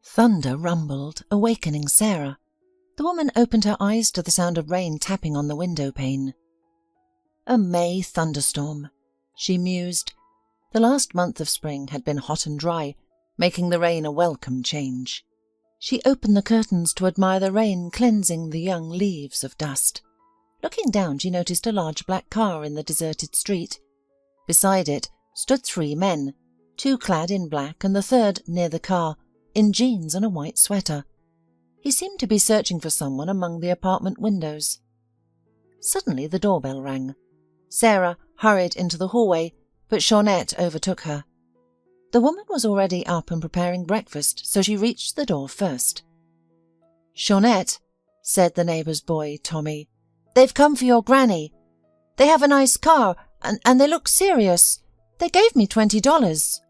Thunder rumbled, awakening Sarah. The woman opened her eyes to the sound of rain tapping on the window pane. A May thunderstorm, she mused. The last month of spring had been hot and dry, making the rain a welcome change. She opened the curtains to admire the rain cleansing the young leaves of dust. Looking down, she noticed a large black car in the deserted street. Beside it stood 3 men, 2 clad in black and the third, near the car, in jeans and a white sweater. He seemed to be searching for someone among the apartment windows. Suddenly the doorbell rang. Sarah hurried into the hallway, but Shaunette overtook her. The woman was already up and preparing breakfast, so she reached the door first. "Shaunette," said the neighbour's boy, Tommy, "they've come for your granny. They have a nice car, and they look serious. They gave me $20.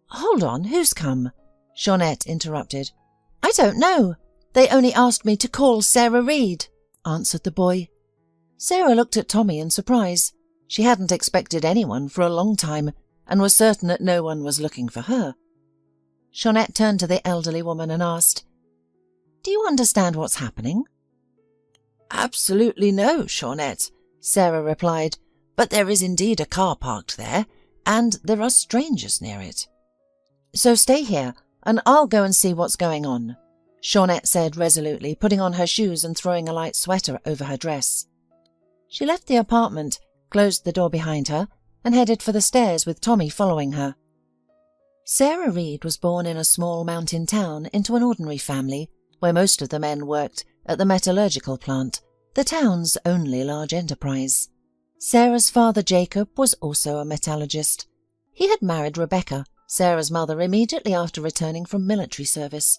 "Hold on, who's come?" Shaunette interrupted. "I don't know. They only asked me to call Sarah Reed," answered the boy. Sarah looked at Tommy in surprise. She hadn't expected anyone for a long time, and was certain that no one was looking for her. Shaunette turned to the elderly woman and asked, "Do you understand what's happening?" "Absolutely no, Shaunette," Sarah replied, "but there is indeed a car parked there, and there are strangers near it." "So stay here, and I'll go and see what's going on," Shaunette said resolutely, putting on her shoes and throwing a light sweater over her dress. She left the apartment, closed the door behind her, and headed for the stairs with Tommy following her. Sarah Reed was born in a small mountain town into an ordinary family, where most of the men worked at the metallurgical plant, the town's only large enterprise. Sarah's father, Jacob, was also a metallurgist. He had married Rebecca, Sarah's mother, immediately after returning from military service.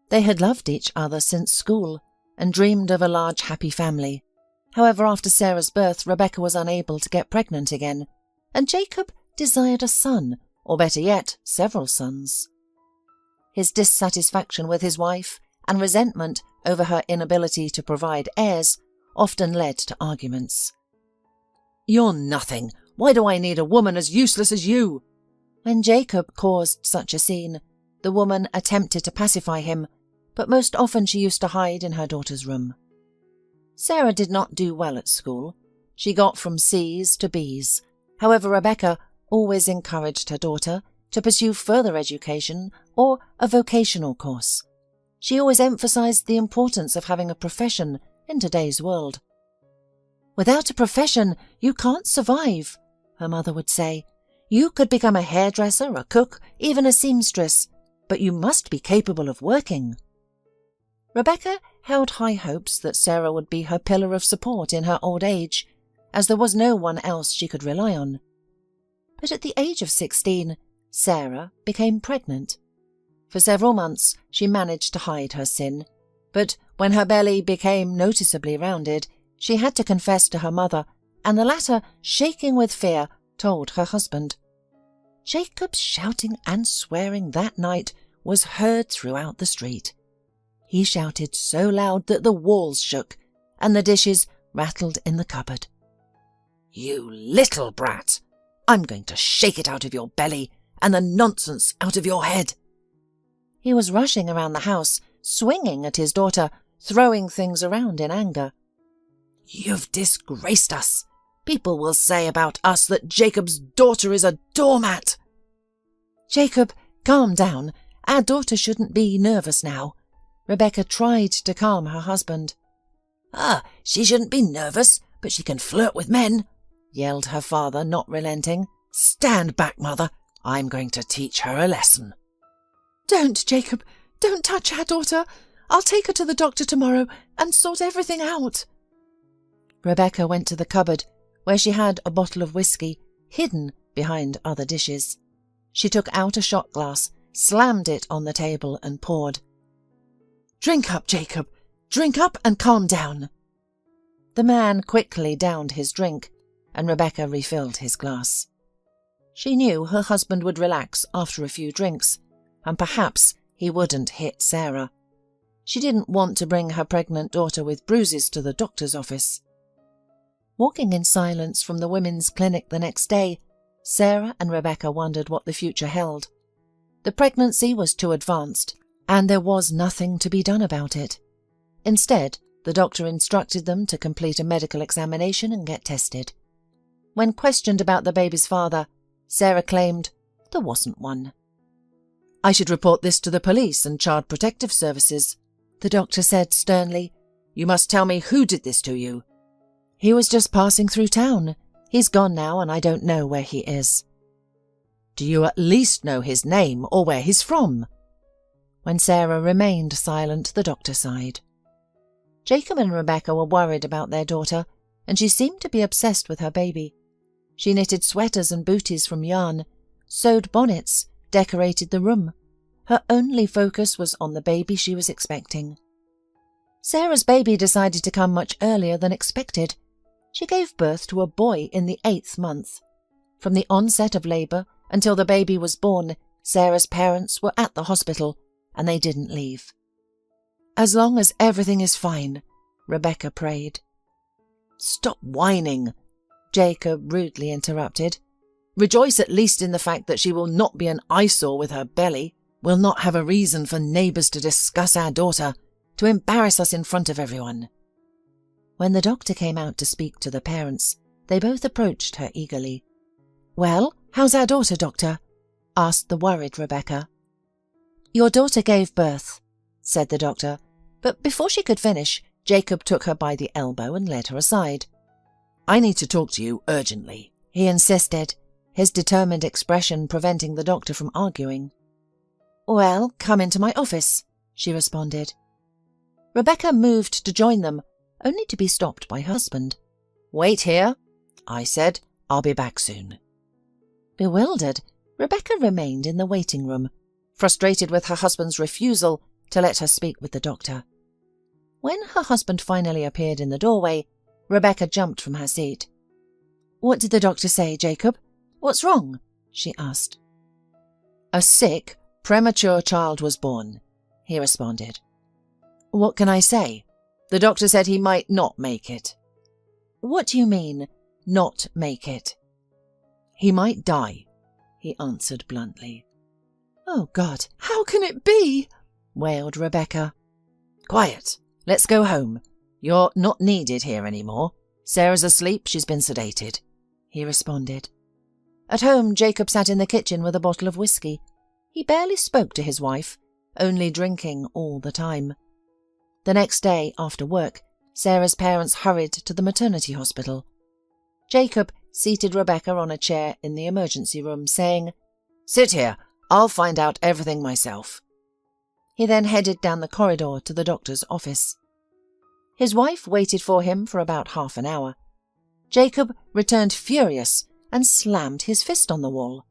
They had loved each other since school and dreamed of a large, happy family. However, after Sarah's birth, Rebecca was unable to get pregnant again, and Jacob desired a son, or better yet, several sons. His dissatisfaction with his wife and resentment over her inability to provide heirs often led to arguments. "You're nothing. Why do I need a woman as useless as you?" When Jacob caused such a scene, the woman attempted to pacify him, but most often she used to hide in her daughter's room. Sarah did not do well at school. She got from C's to B's. However, Rebecca always encouraged her daughter to pursue further education or a vocational course. She always emphasized the importance of having a profession in today's world. "Without a profession, you can't survive," her mother would say. "You could become a hairdresser, a cook, even a seamstress, but you must be capable of working." Rebecca held high hopes that Sarah would be her pillar of support in her old age, as there was no one else she could rely on. But at the age of 16, Sarah became pregnant. For several months she managed to hide her sin, but when her belly became noticeably rounded, she had to confess to her mother, and the latter, shaking with fear, told her husband. Jacob's shouting and swearing that night was heard throughout the street. He shouted so loud that the walls shook, and the dishes rattled in the cupboard. "You little brat! I'm going to shake it out of your belly and the nonsense out of your head." He was rushing around the house, swinging at his daughter, throwing things around in anger. "You've disgraced us. People will say about us that Jacob's daughter is a doormat." "Jacob, calm down. Our daughter shouldn't be nervous now." Rebecca tried to calm her husband. She shouldn't be nervous, but she can flirt with men," yelled her father, not relenting. "Stand back, mother. I'm going to teach her a lesson." "Don't, Jacob. Don't touch our daughter. I'll take her to the doctor tomorrow and sort everything out." Rebecca went to the cupboard, where she had a bottle of whiskey, hidden behind other dishes. She took out a shot glass, slammed it on the table and poured. "Drink up, Jacob. Drink up and calm down." The man quickly downed his drink, and Rebecca refilled his glass. She knew her husband would relax after a few drinks, and perhaps he wouldn't hit Sarah. She didn't want to bring her pregnant daughter with bruises to the doctor's office. Walking in silence from the women's clinic the next day, Sarah and Rebecca wondered what the future held. The pregnancy was too advanced, and there was nothing to be done about it. Instead, the doctor instructed them to complete a medical examination and get tested. When questioned about the baby's father, Sarah claimed there wasn't one. "I should report this to the police and Child Protective Services," the doctor said sternly. "You must tell me who did this to you." "He was just passing through town. He's gone now and I don't know where he is." "Do you at least know his name or where he's from?" When Sarah remained silent, the doctor sighed. Jacob and Rebecca were worried about their daughter, and she seemed to be obsessed with her baby. She knitted sweaters and booties from yarn, sewed bonnets, decorated the room. Her only focus was on the baby she was expecting. Sarah's baby decided to come much earlier than expected. She gave birth to a boy in the 8th month. From the onset of labour until the baby was born, Sarah's parents were at the hospital, and they didn't leave. "As long as everything is fine," Rebecca prayed. "Stop whining," Jacob rudely interrupted. "Rejoice at least in the fact that she will not be an eyesore with her belly. We'll not have a reason for neighbours to discuss our daughter, to embarrass us in front of everyone." When the doctor came out to speak to the parents, they both approached her eagerly. "Well, how's our daughter, doctor?" asked the worried Rebecca. "Your daughter gave birth," said the doctor, but before she could finish, Jacob took her by the elbow and led her aside. "I need to talk to you urgently," he insisted, his determined expression preventing the doctor from arguing. "Well, come into my office," she responded. Rebecca moved to join them, only to be stopped by her husband. "Wait here," I said. "I'll be back soon." Bewildered, Rebecca remained in the waiting room, frustrated with her husband's refusal to let her speak with the doctor. When her husband finally appeared in the doorway, Rebecca jumped from her seat. "What did the doctor say, Jacob? What's wrong?" she asked. "A sick, premature child was born," he responded. "What can I say? The doctor said he might not make it." "What do you mean, not make it?" "He might die," he answered bluntly. "Oh, God, how can it be?" wailed Rebecca. "Quiet. Let's go home. You're not needed here anymore. Sarah's asleep. She's been sedated," he responded. At home, Jacob sat in the kitchen with a bottle of whiskey. He barely spoke to his wife, only drinking all the time. The next day, after work, Sarah's parents hurried to the maternity hospital. Jacob seated Rebecca on a chair in the emergency room, saying, "Sit here. I'll find out everything myself." He then headed down the corridor to the doctor's office. His wife waited for him for about half an hour. Jacob returned furious and slammed his fist on the wall.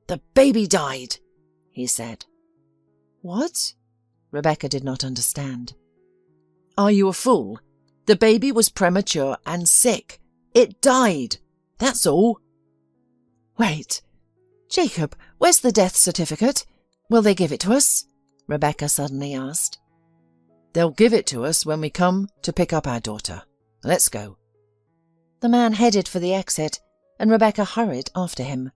"The baby died," he said. "What?" Rebecca did not understand. "Are you a fool? The baby was premature and sick. It died. That's all." "Wait. Jacob, where's the death certificate? Will they give it to us?" Rebecca suddenly asked. "They'll give it to us when we come to pick up our daughter. Let's go." The man headed for the exit, and Rebecca hurried after him.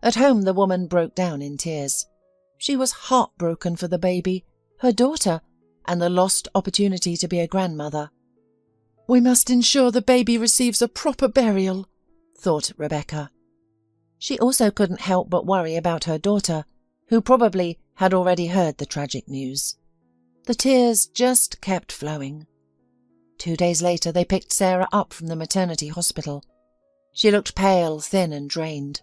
At home, the woman broke down in tears. She was heartbroken for the baby, her daughter, and the lost opportunity to be a grandmother. "We must ensure the baby receives a proper burial," thought Rebecca. She also couldn't help but worry about her daughter, who probably had already heard the tragic news. The tears just kept flowing. 2 days later, they picked Sarah up from the maternity hospital. She looked pale, thin, and drained.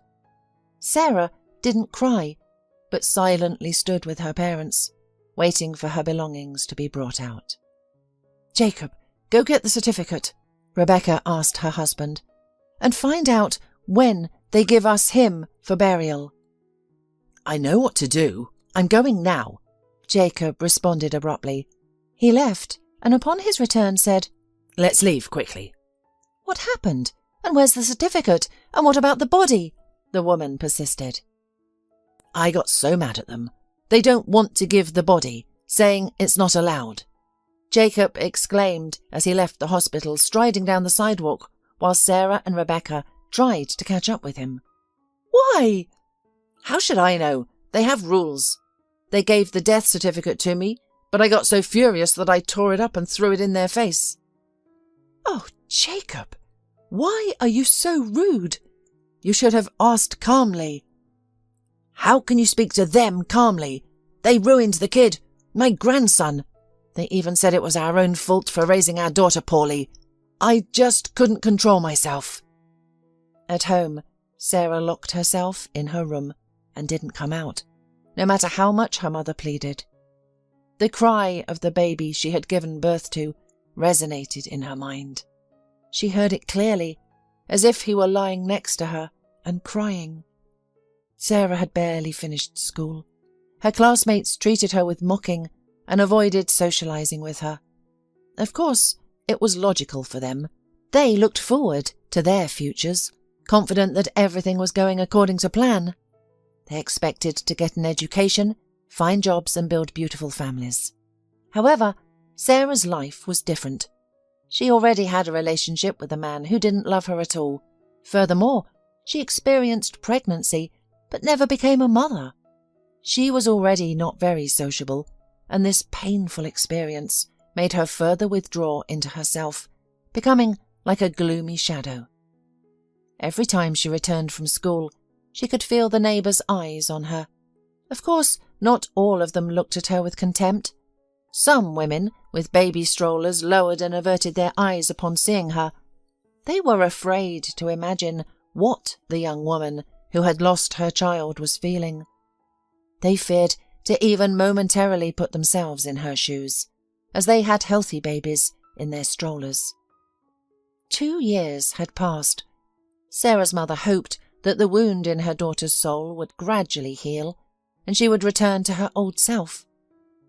Sarah didn't cry, but silently stood with her parents, waiting for her belongings to be brought out. "Jacob, go get the certificate," Rebecca asked her husband, "and find out when they give us him for burial." "I know what to do. I'm going now," Jacob responded abruptly. He left, and upon his return said, "Let's leave quickly." "What happened? And where's the certificate? And what about the body?" the woman persisted. "I got so mad at them. They don't want to give the body, saying it's not allowed," Jacob exclaimed as he left the hospital, striding down the sidewalk, while Sarah and Rebecca tried to catch up with him. "Why?" "How should I know? They have rules. They gave the death certificate to me, but I got so furious that I tore it up and threw it in their face." "Oh, Jacob, why are you so rude? You should have asked calmly." "How can you speak to them calmly? They ruined the kid, my grandson. They even said it was our own fault for raising our daughter poorly. I just couldn't control myself." At home, Sarah locked herself in her room and didn't come out, no matter how much her mother pleaded. The cry of the baby she had given birth to resonated in her mind. She heard it clearly, as if he were lying next to her and crying. Sarah had barely finished school. Her classmates treated her with mocking and avoided socializing with her. Of course, it was logical for them. They looked forward to their futures, confident that everything was going according to plan. They expected to get an education, find jobs and build beautiful families. However, Sarah's life was different. She already had a relationship with a man who didn't love her at all. Furthermore, she experienced pregnancy but never became a mother. She was already not very sociable, and this painful experience made her further withdraw into herself, becoming like a gloomy shadow. Every time she returned from school, she could feel the neighbours' eyes on her. Of course, not all of them looked at her with contempt. Some women with baby strollers lowered and averted their eyes upon seeing her. They were afraid to imagine what the young woman who had lost her child was feeling. They feared to even momentarily put themselves in her shoes, as they had healthy babies in their strollers. 2 years had passed. Sarah's mother hoped that the wound in her daughter's soul would gradually heal, and she would return to her old self.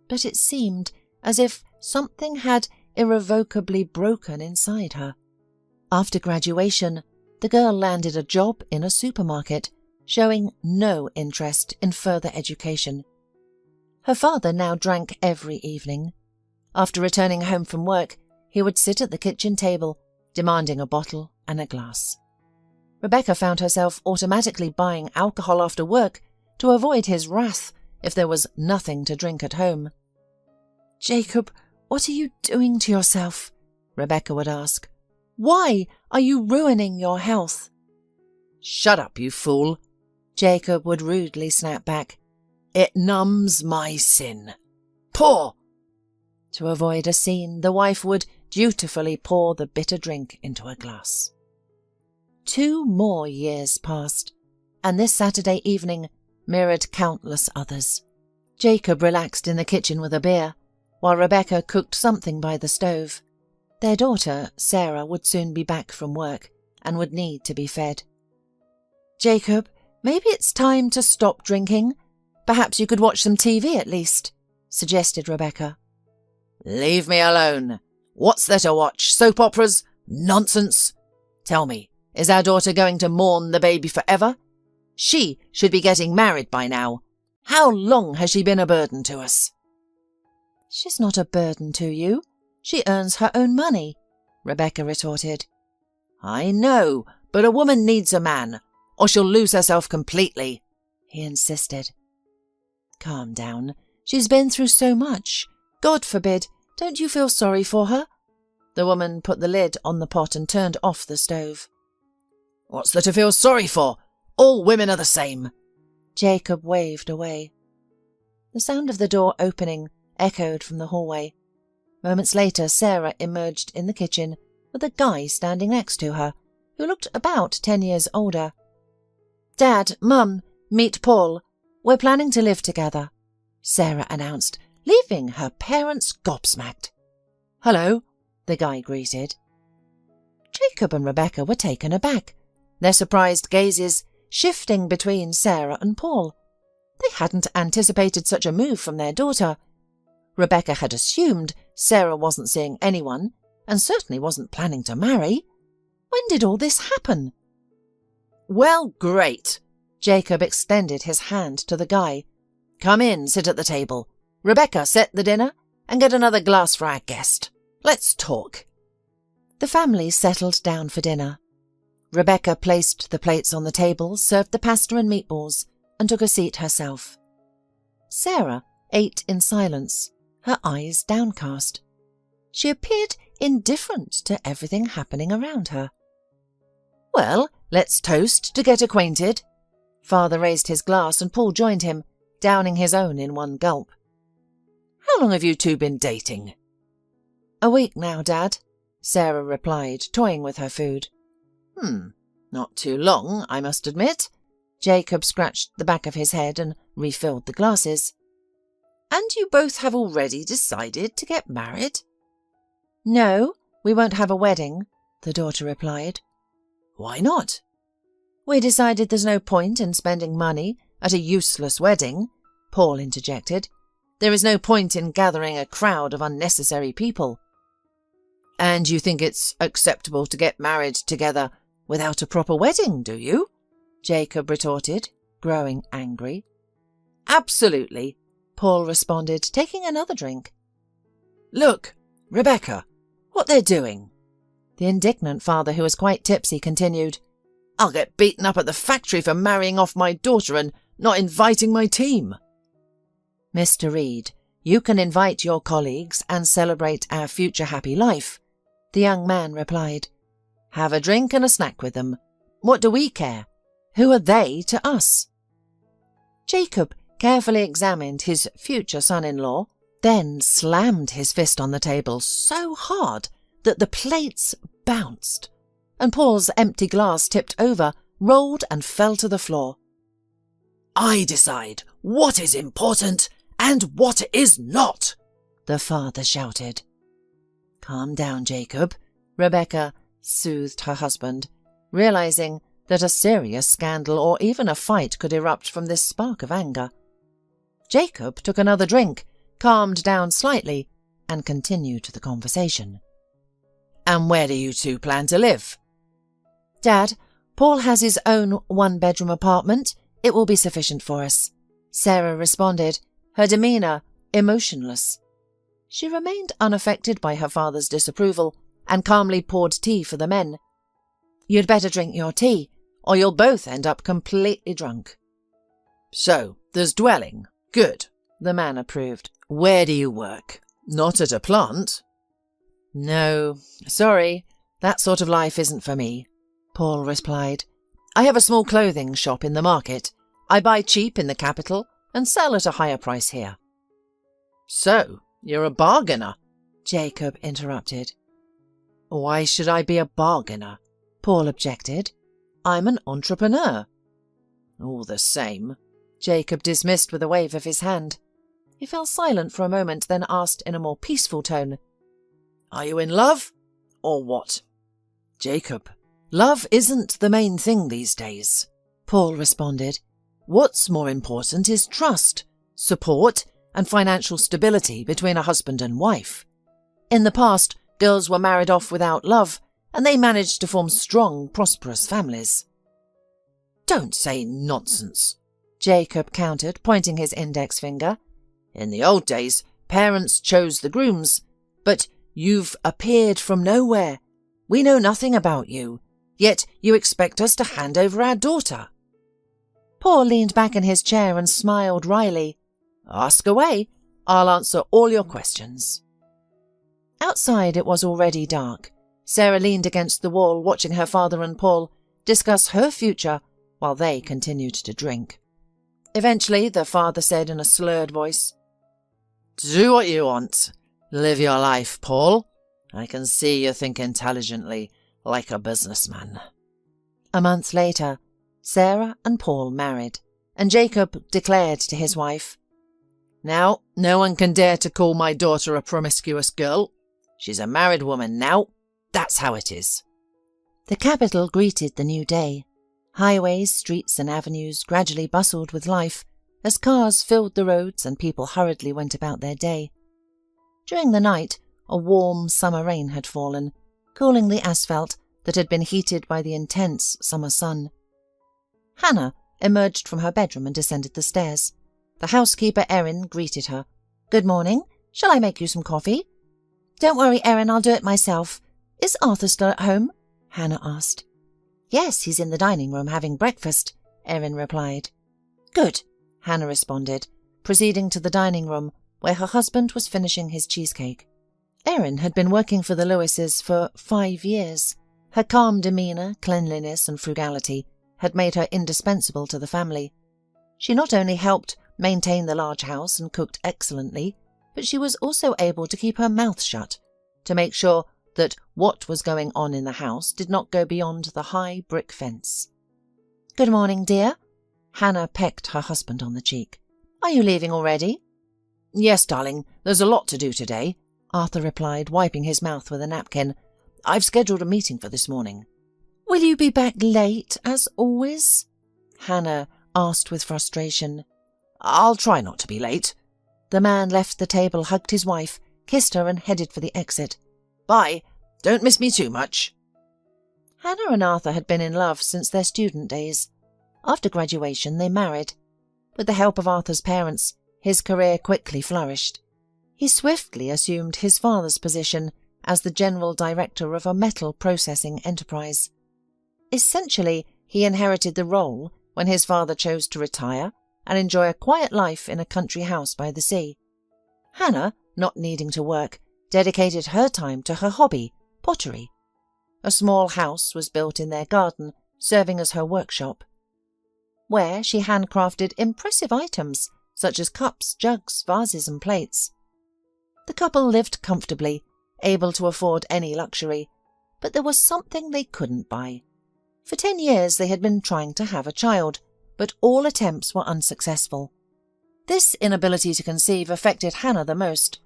But it seemed as if something had irrevocably broken inside her. After graduation, the girl landed a job in a supermarket, showing no interest in further education. Her father now drank every evening. After returning home from work, he would sit at the kitchen table, demanding a bottle and a glass. Rebecca found herself automatically buying alcohol after work to avoid his wrath if there was nothing to drink at home. "Jacob, what are you doing to yourself?" Rebecca would ask. "Why are you ruining your health?" "Shut up, you fool," Jacob would rudely snap back. "It numbs my sin. Pour!" To avoid a scene, the wife would dutifully pour the bitter drink into a glass. 2 more years passed, and this Saturday evening mirrored countless others. Jacob relaxed in the kitchen with a beer, while Rebecca cooked something by the stove. Their daughter, Sarah, would soon be back from work and would need to be fed. "Jacob, maybe it's time to stop drinking. Perhaps you could watch some TV at least," suggested Rebecca. "Leave me alone. What's there to watch? Soap operas? Nonsense. Tell me, is our daughter going to mourn the baby forever? She should be getting married by now. How long has she been a burden to us?" "She's not a burden to you. She earns her own money," Rebecca retorted. "I know, but a woman needs a man, or she'll lose herself completely," he insisted. "Calm down. She's been through so much. God forbid, don't you feel sorry for her?" The woman put the lid on the pot and turned off the stove. "What's there to feel sorry for? All women are the same." Jacob waved away. The sound of the door opening echoed from the hallway. Moments later, Sarah emerged in the kitchen with a guy standing next to her, who looked about 10 years older. "Dad, Mum, meet Paul. We're planning to live together," Sarah announced, leaving her parents gobsmacked. "Hello," the guy greeted. Jacob and Rebecca were taken aback, their surprised gazes shifting between Sarah and Paul. They hadn't anticipated such a move from their daughter. Rebecca had assumed Sarah wasn't seeing anyone and certainly wasn't planning to marry. When did all this happen? "Well, great." Jacob extended his hand to the guy. "Come in, sit at the table. Rebecca, set the dinner and get another glass for our guest. Let's talk." The family settled down for dinner. Rebecca placed the plates on the table, served the pasta and meatballs, and took a seat herself. Sarah ate in silence, her eyes downcast. She appeared indifferent to everything happening around her. "Well, let's toast to get acquainted." Father raised his glass and Paul joined him, downing his own in one gulp. "How long have you two been dating?" "A week now, Dad," Sarah replied, toying with her food. Not too long, I must admit." Jacob scratched the back of his head and refilled the glasses. "And you both have already decided to get married?" "No, we won't have a wedding," the daughter replied. "Why not?" "We decided there's no point in spending money at a useless wedding," Paul interjected. "There is no point in gathering a crowd of unnecessary people." "And you think it's acceptable to get married together without a proper wedding, do you?" Jacob retorted, growing angry. "Absolutely," Paul responded, taking another drink. "Look, Rebecca, what they're doing." The indignant father, who was quite tipsy, continued, "I'll get beaten up at the factory for marrying off my daughter and not inviting my team." "Mr. Reed, you can invite your colleagues and celebrate our future happy life," the young man replied. "Have a drink and a snack with them. What do we care? Who are they to us?" Jacob carefully examined his future son-in-law, then slammed his fist on the table so hard that the plates bounced, and Paul's empty glass tipped over, rolled and fell to the floor. "I decide what is important and what is not," the father shouted. "Calm down, Jacob," Rebecca soothed her husband, realizing that a serious scandal or even a fight could erupt from this spark of anger. Jacob took another drink, calmed down slightly, and continued the conversation. "And where do you two plan to live?" "Dad, Paul has his own one-bedroom apartment. It will be sufficient for us," Sarah responded, her demeanour emotionless. She remained unaffected by her father's disapproval and calmly poured tea for the men. "You'd better drink your tea, or you'll both end up completely drunk." "So, there's dwelling. Good," the man approved. "Where do you work? Not at a plant?" "No, sorry, that sort of life isn't for me," Paul replied. "I have a small clothing shop in the market. I buy cheap in the capital and sell at a higher price here." "So, you're a bargainer," Jacob interrupted. "Why should I be a bargainer?" Paul objected. "I'm an entrepreneur." "All the same," Jacob dismissed with a wave of his hand. He fell silent for a moment, then asked in a more peaceful tone, "Are you in love, or what?" "Jacob, love isn't the main thing these days," Paul responded. "What's more important is trust, support, and financial stability between a husband and wife. In the past, girls were married off without love, and they managed to form strong, prosperous families." "Don't say nonsense," Jacob countered, pointing his index finger. "In the old days, parents chose the grooms, but you've appeared from nowhere. We know nothing about you, yet you expect us to hand over our daughter." Paul leaned back in his chair and smiled wryly. "Ask away. I'll answer all your questions." Outside it was already dark. Sarah leaned against the wall, watching her father and Paul discuss her future while they continued to drink. Eventually, the father said in a slurred voice, "Do what you want. Live your life, Paul. I can see you think intelligently, like a businessman." A month later, Sarah and Paul married, and Jacob declared to his wife, "Now, no one can dare to call my daughter a promiscuous girl. She's a married woman now. That's how it is." The capital greeted the new day. Highways, streets and avenues gradually bustled with life as cars filled the roads and people hurriedly went about their day. During the night, a warm summer rain had fallen, cooling the asphalt that had been heated by the intense summer sun. Hannah emerged from her bedroom and descended the stairs. The housekeeper, Erin, greeted her. "Good morning. Shall I make you some coffee?" "Don't worry, Erin, I'll do it myself. Is Arthur still at home?" Hannah asked. "Yes, he's in the dining room having breakfast," Erin replied. "Good," Hannah responded. proceeding to the dining room where her husband was finishing his cheesecake. Erin had been working for the Lewises for 5 years. Her calm demeanour, cleanliness and frugality had made her indispensable to the family. She not only helped maintain the large house and cooked excellently, but she was also able to keep her mouth shut to make sure that what was going on in the house did not go beyond the high brick fence. "Good morning, dear." Hannah pecked her husband on the cheek. "Are you leaving already?" "Yes, darling, there's a lot to do today," Arthur replied, wiping his mouth with a napkin. "I've scheduled a meeting for this morning." "Will you be back late, as always?" Hannah asked with frustration. "I'll try not to be late." The man left the table, hugged his wife, kissed her and headed for the exit. "Bye. Don't miss me too much." Hannah and Arthur had been in love since their student days. After graduation, they married. With the help of Arthur's parents, his career quickly flourished. He swiftly assumed his father's position as the general director of a metal processing enterprise. Essentially, he inherited the role when his father chose to retire and enjoy a quiet life in a country house by the sea. Hannah, not needing to work, dedicated her time to her hobby, pottery. A small house was built in their garden, serving as her workshop, where she handcrafted impressive items such as cups, jugs, vases and plates. The couple lived comfortably, able to afford any luxury, but there was something they couldn't buy. For 10 years they had been trying to have a child, but all attempts were unsuccessful. This inability to conceive affected Hannah the most.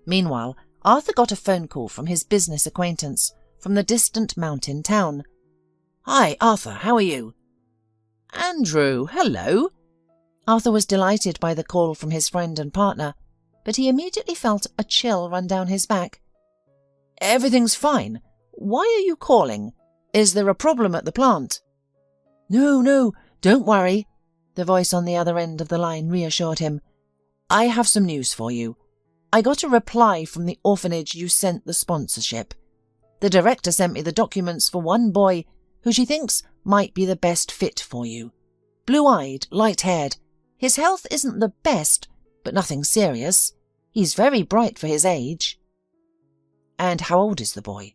Meanwhile, Arthur got a phone call from his business acquaintance from the distant mountain town. "Hi, Arthur, how are you?" "Andrew, hello." Arthur was delighted by the call from his friend and partner, but he immediately felt a chill run down his back. "Everything's fine. Why are you calling? Is there a problem at the plant?" No, don't worry," the voice on the other end of the line reassured him. "I have some news for you. I got a reply from the orphanage you sent the sponsorship. The director sent me the documents for one boy who she thinks might be the best fit for you. Blue-eyed, light-haired. His health isn't the best, but nothing serious. He's very bright for his age." "And how old is the boy?"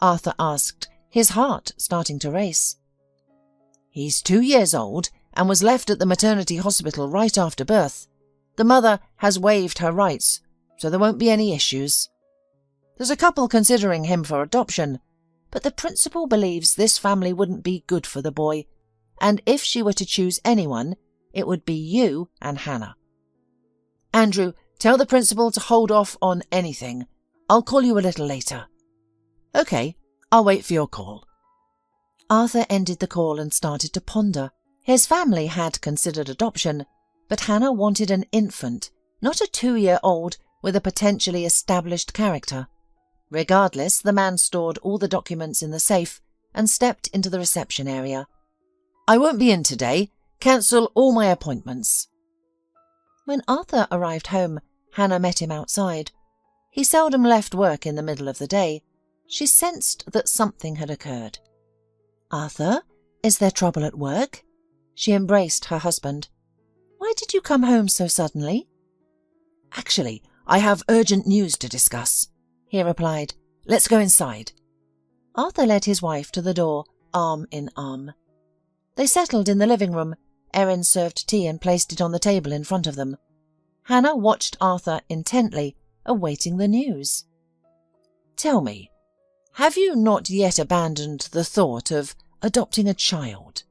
Arthur asked, his heart starting to race. "He's 2 years old and was left at the maternity hospital right after birth. The mother has waived her rights, so there won't be any issues. There's a couple considering him for adoption, but the principal believes this family wouldn't be good for the boy, and if she were to choose anyone, it would be you and Hannah. Andrew, tell the principal to hold off on anything. I'll call you a little later." "Okay, I'll wait for your call." Arthur ended the call and started to ponder. His family had considered adoption, but Hannah wanted an infant, not a 2-year-old with a potentially established character. Regardless, the man stored all the documents in the safe and stepped into the reception area. "I won't be in today. Cancel all my appointments." When Arthur arrived home, Hannah met him outside. He seldom left work in the middle of the day. She sensed that something had occurred. "Arthur, is there trouble at work?" She embraced her husband. "Why did you come home so suddenly?" "Actually, I have urgent news to discuss," he replied. "Let's go inside." Arthur led his wife to the door, arm in arm. They settled in the living room. Erin served tea and placed it on the table in front of them. Hannah watched Arthur intently, awaiting the news. "Tell me, have you not yet abandoned the thought of adopting a child?"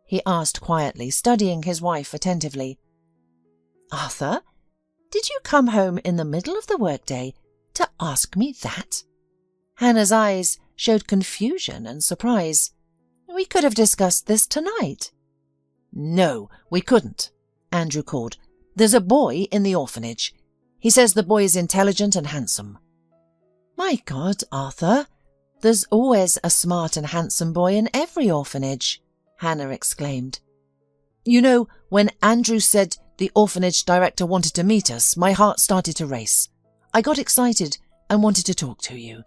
he asked quietly, studying his wife attentively. "Arthur, did you come home in the middle of the workday to ask me that?" Hannah's eyes showed confusion and surprise. "We could have discussed this tonight." "No, we couldn't," Andrew called. "There's a boy in the orphanage. He says the boy is intelligent and handsome." "My God, Arthur, there's always a smart and handsome boy in every orphanage," Hannah exclaimed. "You know, when Andrew said the orphanage director wanted to meet us, my heart started to race. I got excited and wanted to talk to you.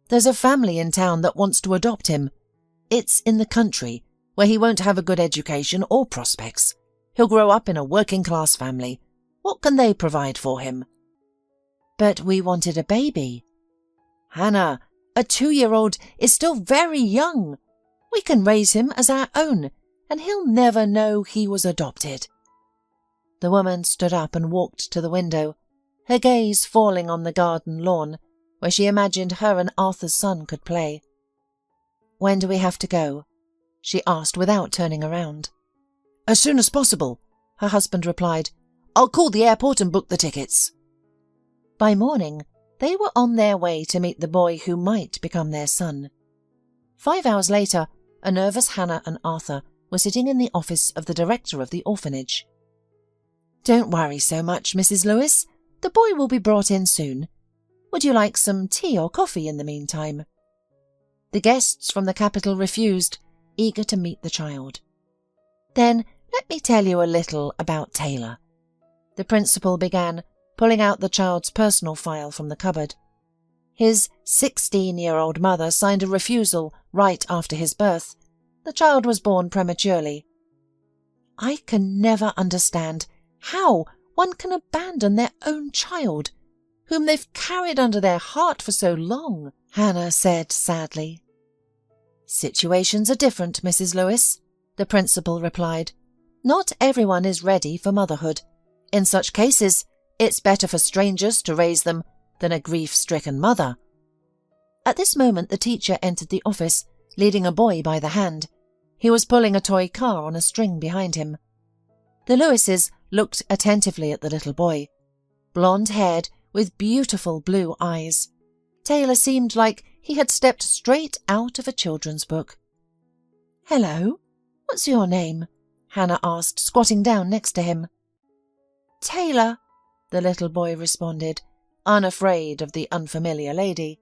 There's a family in town that wants to adopt him. It's in the country, where he won't have a good education or prospects. He'll grow up in a working-class family. What can they provide for him?" "But we wanted a baby." "Hannah, a 2-year-old is still very young. We can raise him as our own, and he'll never know he was adopted." The woman stood up and walked to the window, her gaze falling on the garden lawn, where she imagined her and Arthur's son could play. "When do we have to go?" she asked without turning around. "As soon as possible," her husband replied. "I'll call the airport and book the tickets." By morning, they were on their way to meet the boy who might become their son. 5 hours later, a nervous Hannah and Arthur were sitting in the office of the director of the orphanage. "Don't worry so much, Mrs. Lewis. The boy will be brought in soon. Would you like some tea or coffee in the meantime?" The guests from the capital refused, eager to meet the child. "Then let me tell you a little about Taylor," the principal began, pulling out the child's personal file from the cupboard. His 16-year-old mother signed a refusal right after his birth. The child was born prematurely. "I can never understand how one can abandon their own child, whom they've carried under their heart for so long," Hannah said sadly. "Situations are different, Mrs. Lewis," the principal replied. "Not everyone is ready for motherhood. In such cases, it's better for strangers to raise them than a grief-stricken mother." At this moment the teacher entered the office, leading a boy by the hand. He was pulling a toy car on a string behind him. The Lewises looked attentively at the little boy. Blonde-haired, with beautiful blue eyes, Taylor seemed like he had stepped straight out of a children's book. "Hello, what's your name?" Hannah asked, squatting down next to him. "Taylor," the little boy responded, unafraid of the unfamiliar lady.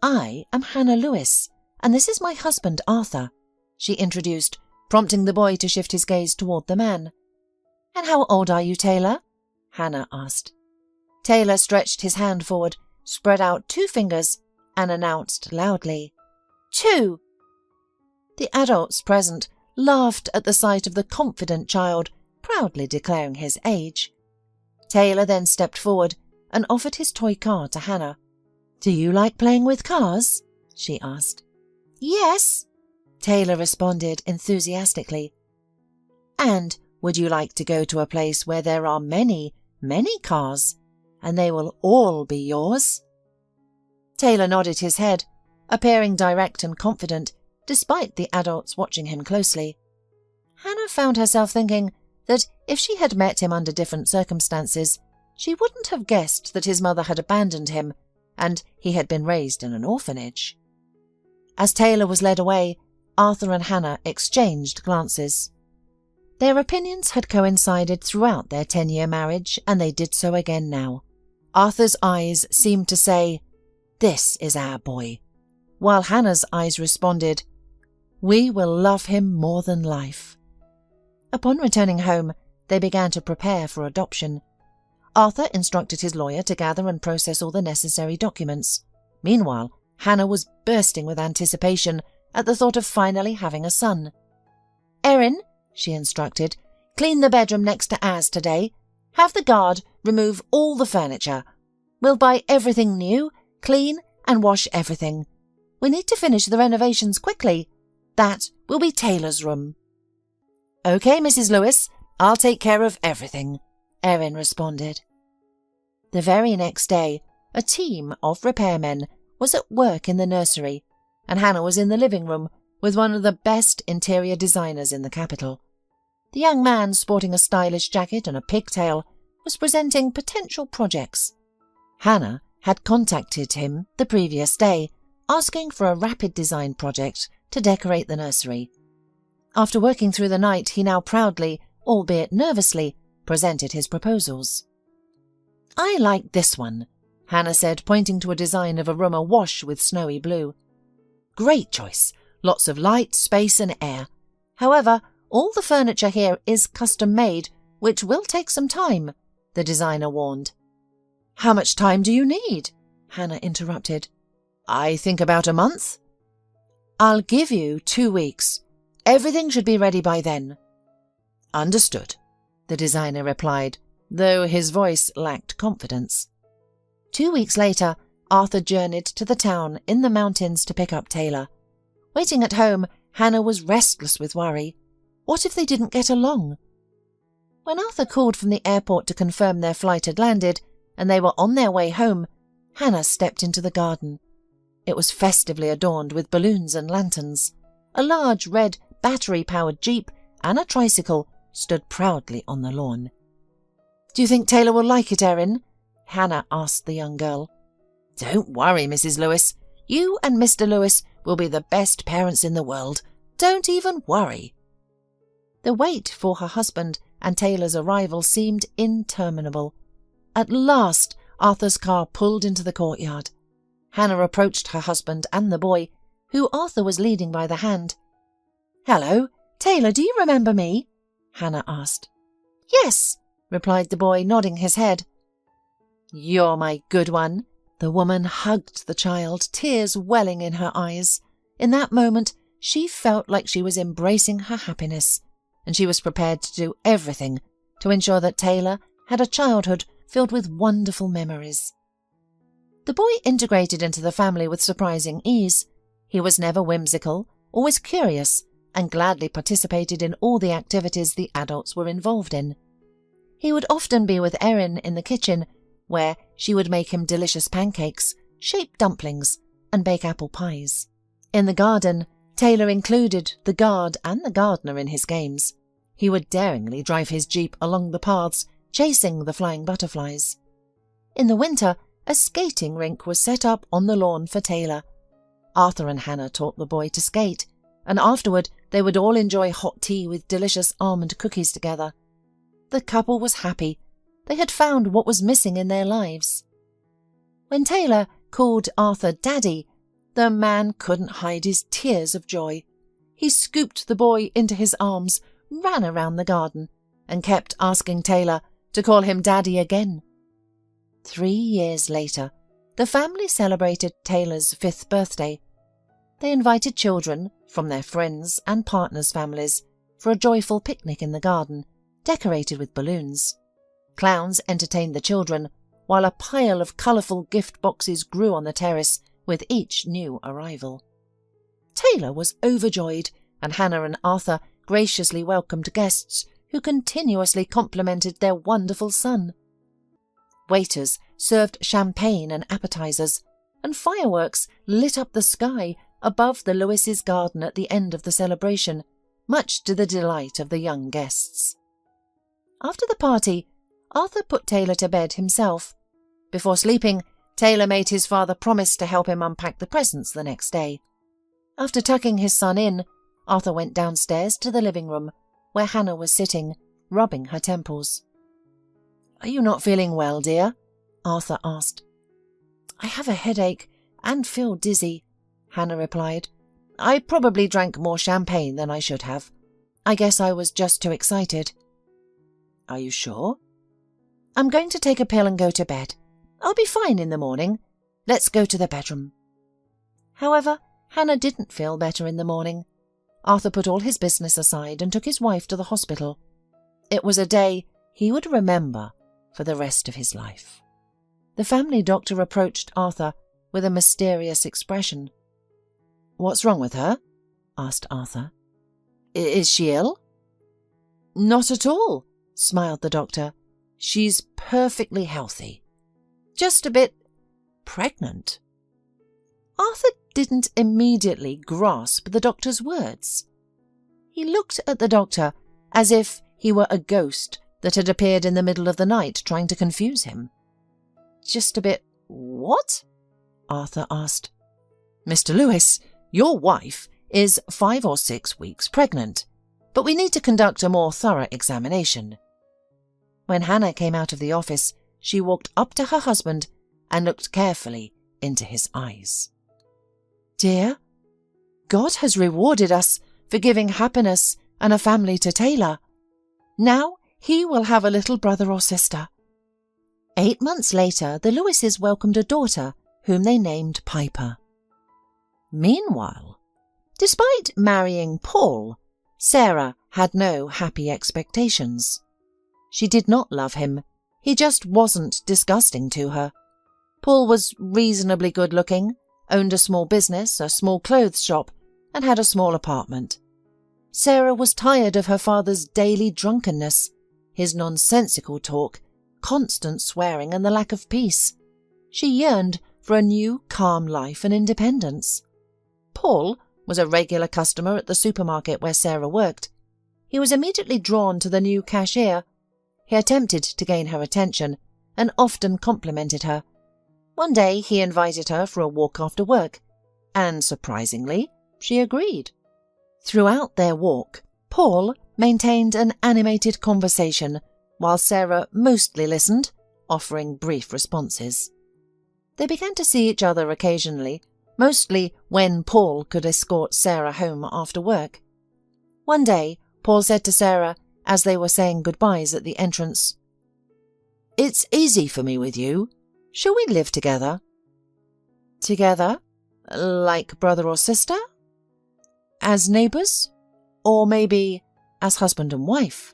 "I am Hannah Lewis, and this is my husband Arthur," she introduced, prompting the boy to shift his gaze toward the man. "And how old are you, Taylor?" Hannah asked. Taylor stretched his hand forward, spread out 2 fingers, and announced loudly, 2. The adults present laughed at the sight of the confident child proudly declaring his age. Taylor then stepped forward and offered his toy car to Hannah. "Do you like playing with cars?" she asked. "Yes," Taylor responded enthusiastically. "And would you like to go to a place where there are many, many cars, and they will all be yours?" Taylor nodded his head, appearing direct and confident, despite the adults watching him closely. Hannah found herself thinking that if she had met him under different circumstances, she wouldn't have guessed that his mother had abandoned him, and he had been raised in an orphanage. As Taylor was led away, Arthur and Hannah exchanged glances. Their opinions had coincided throughout their 10-year marriage, and they did so again now. Arthur's eyes seemed to say, "This is our boy," while Hannah's eyes responded, "We will love him more than life." Upon returning home, they began to prepare for adoption. Arthur instructed his lawyer to gather and process all the necessary documents. Meanwhile, Hannah was bursting with anticipation at the thought of finally having a son. "Erin," she instructed, "clean the bedroom next to ours today. Have the guard remove all the furniture. We'll buy everything new, clean, and wash everything. We need to finish the renovations quickly. That will be Taylor's room." "Okay, Mrs. Lewis, I'll take care of everything," Erin responded. The very next day, a team of repairmen was at work in the nursery, and Hannah was in the living room with one of the best interior designers in the capital. The young man, sporting a stylish jacket and a pigtail, was presenting potential projects. Hannah had contacted him the previous day, asking for a rapid design project to decorate the nursery. After working through the night, he now proudly, albeit nervously, presented his proposals. "I like this one," Hannah said, pointing to a design of a room awash with snowy blue. "Great choice. Lots of light, space and air. However, all the furniture here is custom-made, which will take some time," the designer warned. "How much time do you need?" Hannah interrupted. "I think about a month." "I'll give you 2 weeks. Everything should be ready by then." "Understood," the designer replied, though his voice lacked confidence. 2 weeks later, Arthur journeyed to the town in the mountains to pick up Taylor. Waiting at home, Hannah was restless with worry. What if they didn't get along? When Arthur called from the airport to confirm their flight had landed and they were on their way home, Hannah stepped into the garden. It was festively adorned with balloons and lanterns. A large red battery-powered Jeep and a tricycle stood proudly on the lawn. "Do you think Taylor will like it, Erin?" Hannah asked the young girl. "Don't worry, Mrs. Lewis. You and Mr. Lewis will be the best parents in the world. Don't even worry." The wait for her husband and Taylor's arrival seemed interminable. At last, Arthur's car pulled into the courtyard. Hannah approached her husband and the boy, who Arthur was leading by the hand. "Hello, Taylor, do you remember me?" Hannah asked. "Yes," replied the boy, nodding his head. "You're my good one." The woman hugged the child, tears welling in her eyes. In that moment, she felt like she was embracing her happiness, and she was prepared to do everything to ensure that Taylor had a childhood filled with wonderful memories. The boy integrated into the family with surprising ease. He was never whimsical, always curious, and gladly participated in all the activities the adults were involved in. He would often be with Erin in the kitchen, where she would make him delicious pancakes, shape dumplings, and bake apple pies. In the garden, Taylor included the guard and the gardener in his games. He would daringly drive his Jeep along the paths, chasing the flying butterflies. In the winter, a skating rink was set up on the lawn for Taylor. Arthur and Hannah taught the boy to skate, and afterward they would all enjoy hot tea with delicious almond cookies together. The couple was happy. They had found what was missing in their lives. When Taylor called Arthur Daddy, the man couldn't hide his tears of joy. He scooped the boy into his arms, ran around the garden, and kept asking Taylor to call him Daddy again. 3 years later, the family celebrated Taylor's 5th birthday. They invited children from their friends' and partners' families for a joyful picnic in the garden, decorated with balloons. Clowns entertained the children, while a pile of colourful gift boxes grew on the terrace with each new arrival. Taylor was overjoyed, and Hannah and Arthur graciously welcomed guests who continuously complimented their wonderful son. Waiters served champagne and appetizers, and fireworks lit up the sky above the Lewis's garden at the end of the celebration, much to the delight of the young guests. After the party, Arthur put Taylor to bed himself. Before sleeping, Taylor made his father promise to help him unpack the presents the next day. After tucking his son in, Arthur went downstairs to the living room, where Hannah was sitting, rubbing her temples. "Are you not feeling well, dear?" Arthur asked. "I have a headache and feel dizzy," Hannah replied. "I probably drank more champagne than I should have. I guess I was just too excited." "Are you sure?" "I'm going to take a pill and go to bed. I'll be fine in the morning. Let's go to the bedroom." However, Hannah didn't feel better in the morning. Arthur put all his business aside and took his wife to the hospital. It was a day he would remember for the rest of his life. The family doctor approached Arthur with a mysterious expression. "What's wrong with her?" asked Arthur. "Is she ill?" "Not at all," smiled the doctor. "She's perfectly healthy. Just a bit pregnant." Arthur didn't immediately grasp the doctor's words. He looked at the doctor as if he were a ghost that had appeared in the middle of the night trying to confuse him. "Just a bit what?" Arthur asked. "Mr. Lewis, your wife is 5 or 6 weeks pregnant, but we need to conduct a more thorough examination." When Hannah came out of the office, she walked up to her husband and looked carefully into his eyes. "Dear, God has rewarded us for giving happiness and a family to Taylor. Now he will have a little brother or sister." 8 months later, the Lewises welcomed a daughter whom they named Piper. Meanwhile, despite marrying Paul, Sarah had no happy expectations. She did not love him, He just wasn't disgusting to her. Paul was reasonably good-looking, owned a small business, a small clothes shop, and had a small apartment. Sarah was tired of her father's daily drunkenness, his nonsensical talk, constant swearing, and the lack of peace. She yearned for a new, calm life and independence. Paul was a regular customer at the supermarket where Sarah worked. He was immediately drawn to the new cashier. He attempted to gain her attention and often complimented her. One day he invited her for a walk after work, and surprisingly, she agreed. Throughout their walk, Paul maintained an animated conversation, while Sarah mostly listened, offering brief responses. They began to see each other occasionally, mostly when Paul could escort Sarah home after work. One day, Paul said to Sarah, as they were saying goodbyes at the entrance, "It's easy for me with you. Shall we live together?" "Together? Like brother or sister? As neighbours? Or maybe as husband and wife?"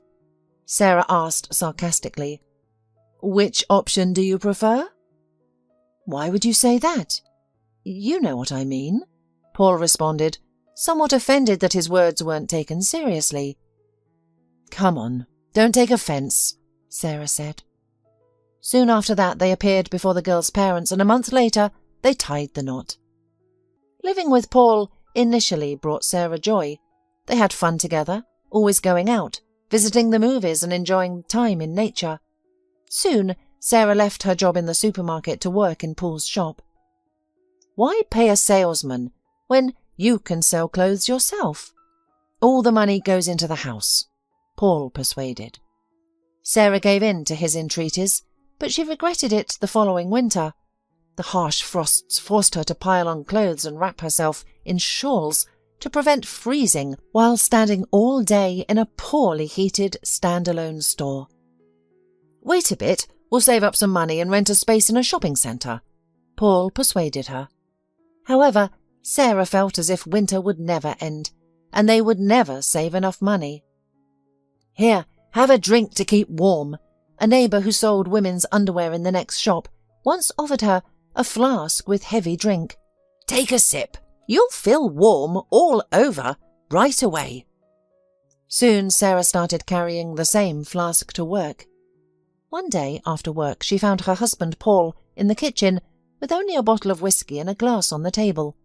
Sarah asked sarcastically. "Which option do you prefer?" "Why would you say that?" "You know what I mean," Paul responded, somewhat offended that his words weren't taken seriously. "Come on, don't take offence," Sarah said. Soon after that they appeared before the girl's parents, and a month later they tied the knot. Living with Paul initially brought Sarah joy. They had fun together, always going out, visiting the movies and enjoying time in nature. Soon, Sarah left her job in the supermarket to work in Paul's shop. Why pay a salesman when you can sell clothes yourself? All the money goes into the house, Paul persuaded. Sarah gave in to his entreaties, but she regretted it the following winter. The harsh frosts forced her to pile on clothes and wrap herself in shawls to prevent freezing while standing all day in a poorly heated standalone store. "Wait a bit, we'll save up some money and rent a space in a shopping centre," Paul persuaded her. However, Sarah felt as if winter would never end, and they would never save enough money. "Here, have a drink to keep warm," a neighbour who sold women's underwear in the next shop once offered her a flask with heavy drink. "Take a sip. You'll feel warm all over right away." Soon Sarah started carrying the same flask to work. One day after work she found her husband Paul in the kitchen with only a bottle of whiskey and a glass on the table.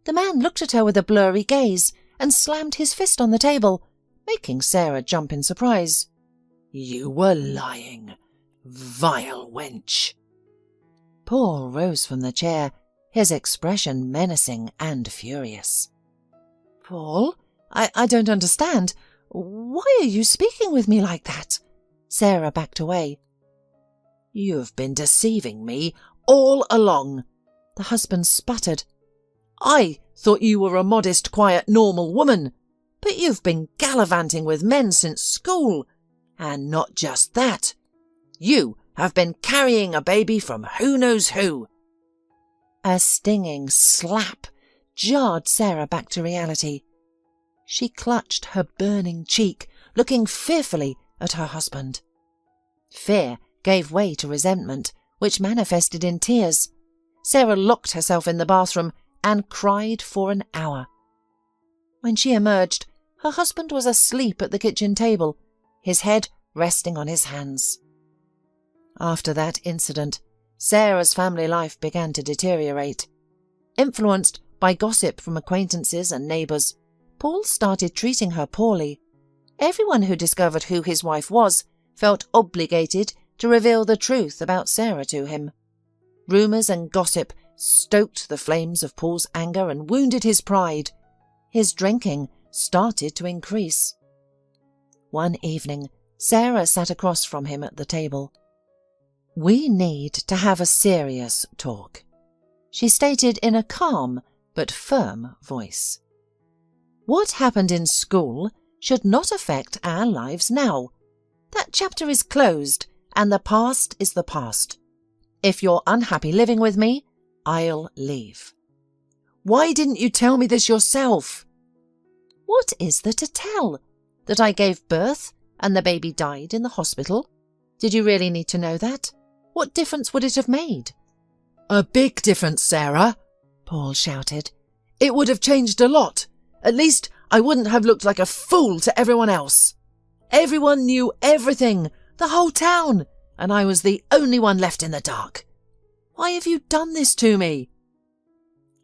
The man looked at her with a blurry gaze and slammed his fist on the table, making Sarah jump in surprise. "You were lying, vile wench." Paul rose from the chair, his expression menacing and furious. "Paul, I don't understand. Why are you speaking with me like that?" Sarah backed away. "You've been deceiving me all along," the husband sputtered. "I thought you were a modest, quiet, normal woman, but you've been gallivanting with men since school. And not just that. You have been carrying a baby from who knows who." A stinging slap jarred Sarah back to reality. She clutched her burning cheek, looking fearfully at her husband. Fear gave way to resentment, which manifested in tears. Sarah locked herself in the bathroom and cried for an hour. When she emerged, her husband was asleep at the kitchen table, his head resting on his hands. After that incident, Sarah's family life began to deteriorate. Influenced by gossip from acquaintances and neighbours, Paul started treating her poorly. Everyone who discovered who his wife was felt obligated to reveal the truth about Sarah to him. Rumours and gossip stoked the flames of Paul's anger and wounded his pride. His drinking started to increase. One evening, Sarah sat across from him at the table. "We need to have a serious talk," she stated in a calm but firm voice. "What happened in school should not affect our lives now. That chapter is closed, and the past is the past. If you're unhappy living with me, I'll leave." "Why didn't you tell me this yourself?" "What is there to tell? That I gave birth and the baby died in the hospital? Did you really need to know that? What difference would it have made? A big difference, Sarah, Paul shouted. It would have changed a lot. At least I wouldn't have looked like a fool to everyone else. Everyone knew everything, the whole town, and I was the only one left in the dark. Why have you done this to me?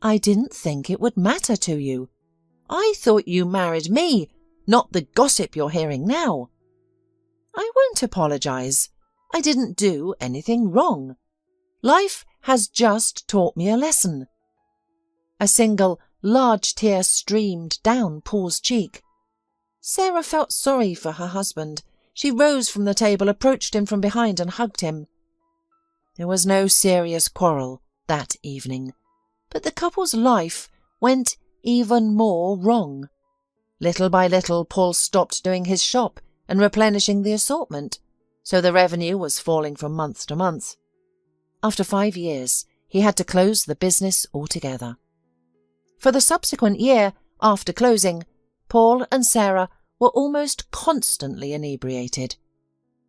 I didn't think it would matter to you. I thought you married me, not the gossip you're hearing now. I won't apologise. I didn't do anything wrong. Life has just taught me a lesson. A single large tear streamed down Paul's cheek. Sarah felt sorry for her husband. She rose from the table, approached him from behind and hugged him. There was no serious quarrel that evening, but the couple's life went even more wrong. Little by little, Paul stopped doing his shop and replenishing the assortment, so the revenue was falling from month to month. After 5 years, he had to close the business altogether. For the subsequent year, after closing, Paul and Sarah were almost constantly inebriated.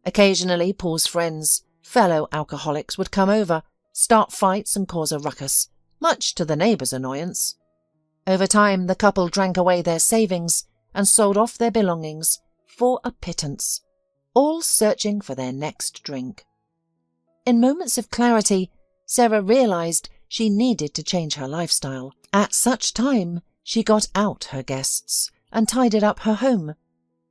Occasionally, Paul's friends, fellow alcoholics, would come over, start fights and cause a ruckus, much to the neighbours' annoyance. Over time, the couple drank away their savings and sold off their belongings for a pittance, all searching for their next drink. In moments of clarity, Sarah realised she needed to change her lifestyle. At such time, she got out her guests and tidied up her home.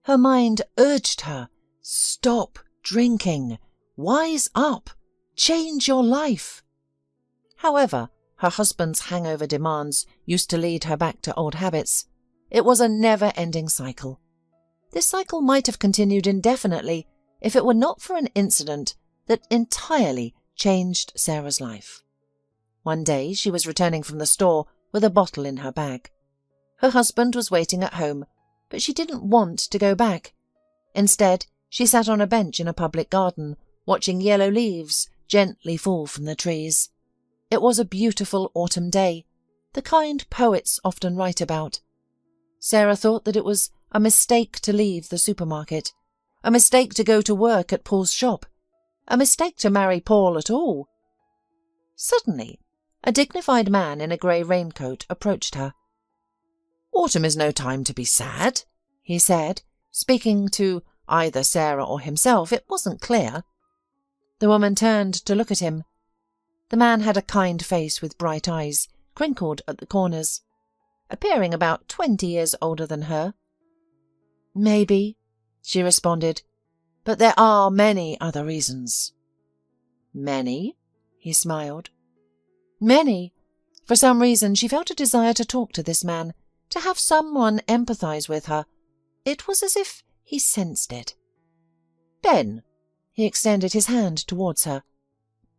Her mind urged her, stop drinking, wise up, change your life. However, her husband's hangover demands used to lead her back to old habits. It was a never-ending cycle. This cycle might have continued indefinitely if it were not for an incident that entirely changed Sarah's life. One day she was returning from the store with a bottle in her bag. Her husband was waiting at home, but she didn't want to go back. Instead, she sat on a bench in a public garden, watching yellow leaves gently fall from the trees. It was a beautiful autumn day, the kind poets often write about. Sarah thought that it was a mistake to leave the supermarket, a mistake to go to work at Paul's shop, a mistake to marry Paul at all. Suddenly, a dignified man in a grey raincoat approached her. "Autumn is no time to be sad," he said, speaking to either Sarah or himself. It wasn't clear. The woman turned to look at him. The man had a kind face with bright eyes, crinkled at the corners, appearing about 20 years older than her. "Maybe," she responded, "but there are many other reasons." "Many?" he smiled. "Many." For some reason, she felt a desire to talk to this man, to have someone empathise with her. It was as if he sensed it. "Ben." He extended his hand towards her.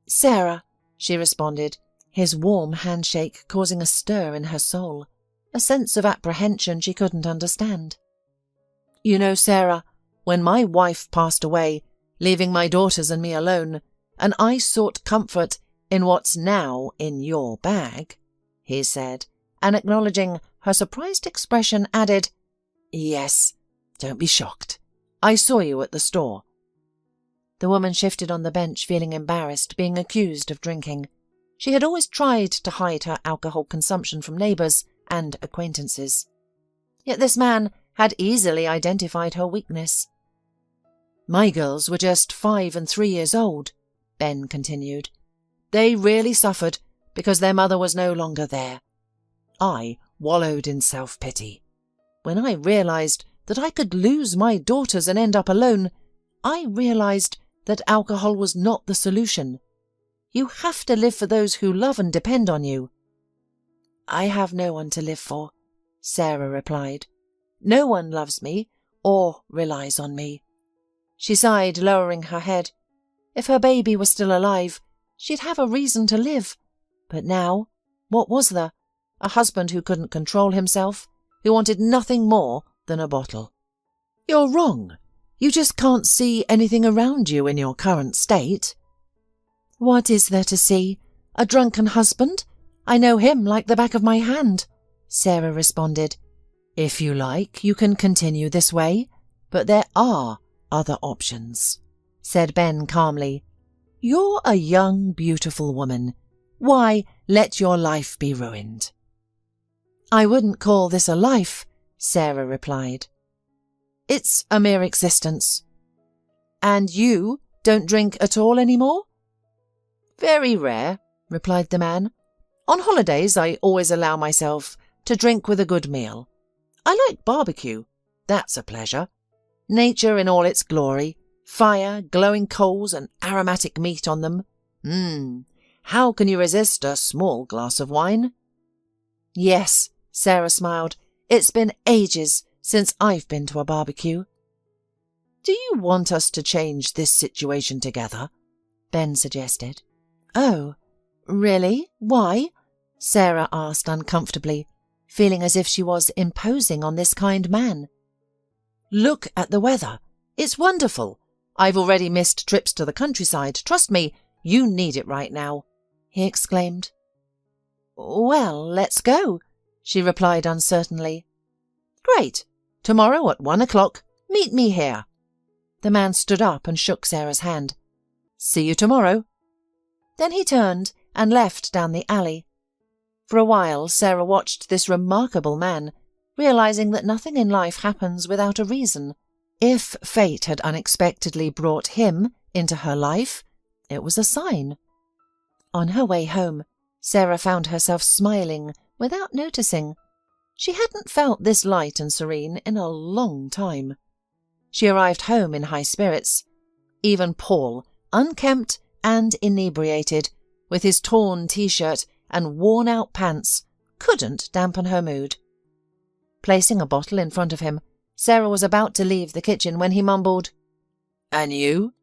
"Sarah," she responded, his warm handshake causing a stir in her soul, a sense of apprehension she couldn't understand. "You know, Sarah, when my wife passed away, leaving my daughters and me alone, and I sought comfort in what's now in your bag," he said, and acknowledging her surprised expression, added, "Yes, don't be shocked. I saw you at the store." The woman shifted on the bench, feeling embarrassed, being accused of drinking. She had always tried to hide her alcohol consumption from neighbours and acquaintances. Yet this man had easily identified her weakness. "My girls were just 5 and 3 years old," Ben continued. "They really suffered because their mother was no longer there. I wallowed in self-pity. When I realised that I could lose my daughters and end up alone, I realised that alcohol was not the solution. You have to live for those who love and depend on you." "I have no one to live for," Sarah replied. "No one loves me or relies on me." She sighed, lowering her head. If her baby was still alive, she'd have a reason to live. But now, what was there? A husband who couldn't control himself, who wanted nothing more than a bottle. "You're wrong. You just can't see anything around you in your current state." "What is there to see? A drunken husband? I know him like the back of my hand," Sarah responded. "If you like, you can continue this way, but there are other options." said Ben calmly. "You're a young, beautiful woman. Why let your life be ruined?" "I wouldn't call this a life," Sarah replied. "It's a mere existence." "And you don't drink at all anymore?" "Very rare," replied the man. "On holidays I always allow myself to drink with a good meal. I like barbecue. That's a pleasure. Nature in all its glory, fire, glowing coals and aromatic meat on them. How can you resist a small glass of wine?" "Yes," Sarah smiled. "It's been ages since I've been to a barbecue." "Do you want us to change this situation together?" Ben suggested. "Oh, really? Why?" Sarah asked uncomfortably, feeling as if she was imposing on this kind man. "Look at the weather. It's wonderful. I've already missed trips to the countryside. Trust me, you need it right now," he exclaimed. "Well, let's go," she replied uncertainly. "Great. Tomorrow at 1 o'clock, meet me here." The man stood up and shook Sarah's hand. "See you tomorrow." Then he turned and left down the alley. For a while, Sarah watched this remarkable man, realizing that nothing in life happens without a reason. If fate had unexpectedly brought him into her life, it was a sign. On her way home, Sarah found herself smiling without noticing. She hadn't felt this light and serene in a long time. She arrived home in high spirits. Even Paul, unkempt and inebriated, with his torn t-shirt and worn-out pants, couldn't dampen her mood. Placing a bottle in front of him, Sarah was about to leave the kitchen when he mumbled, "And you?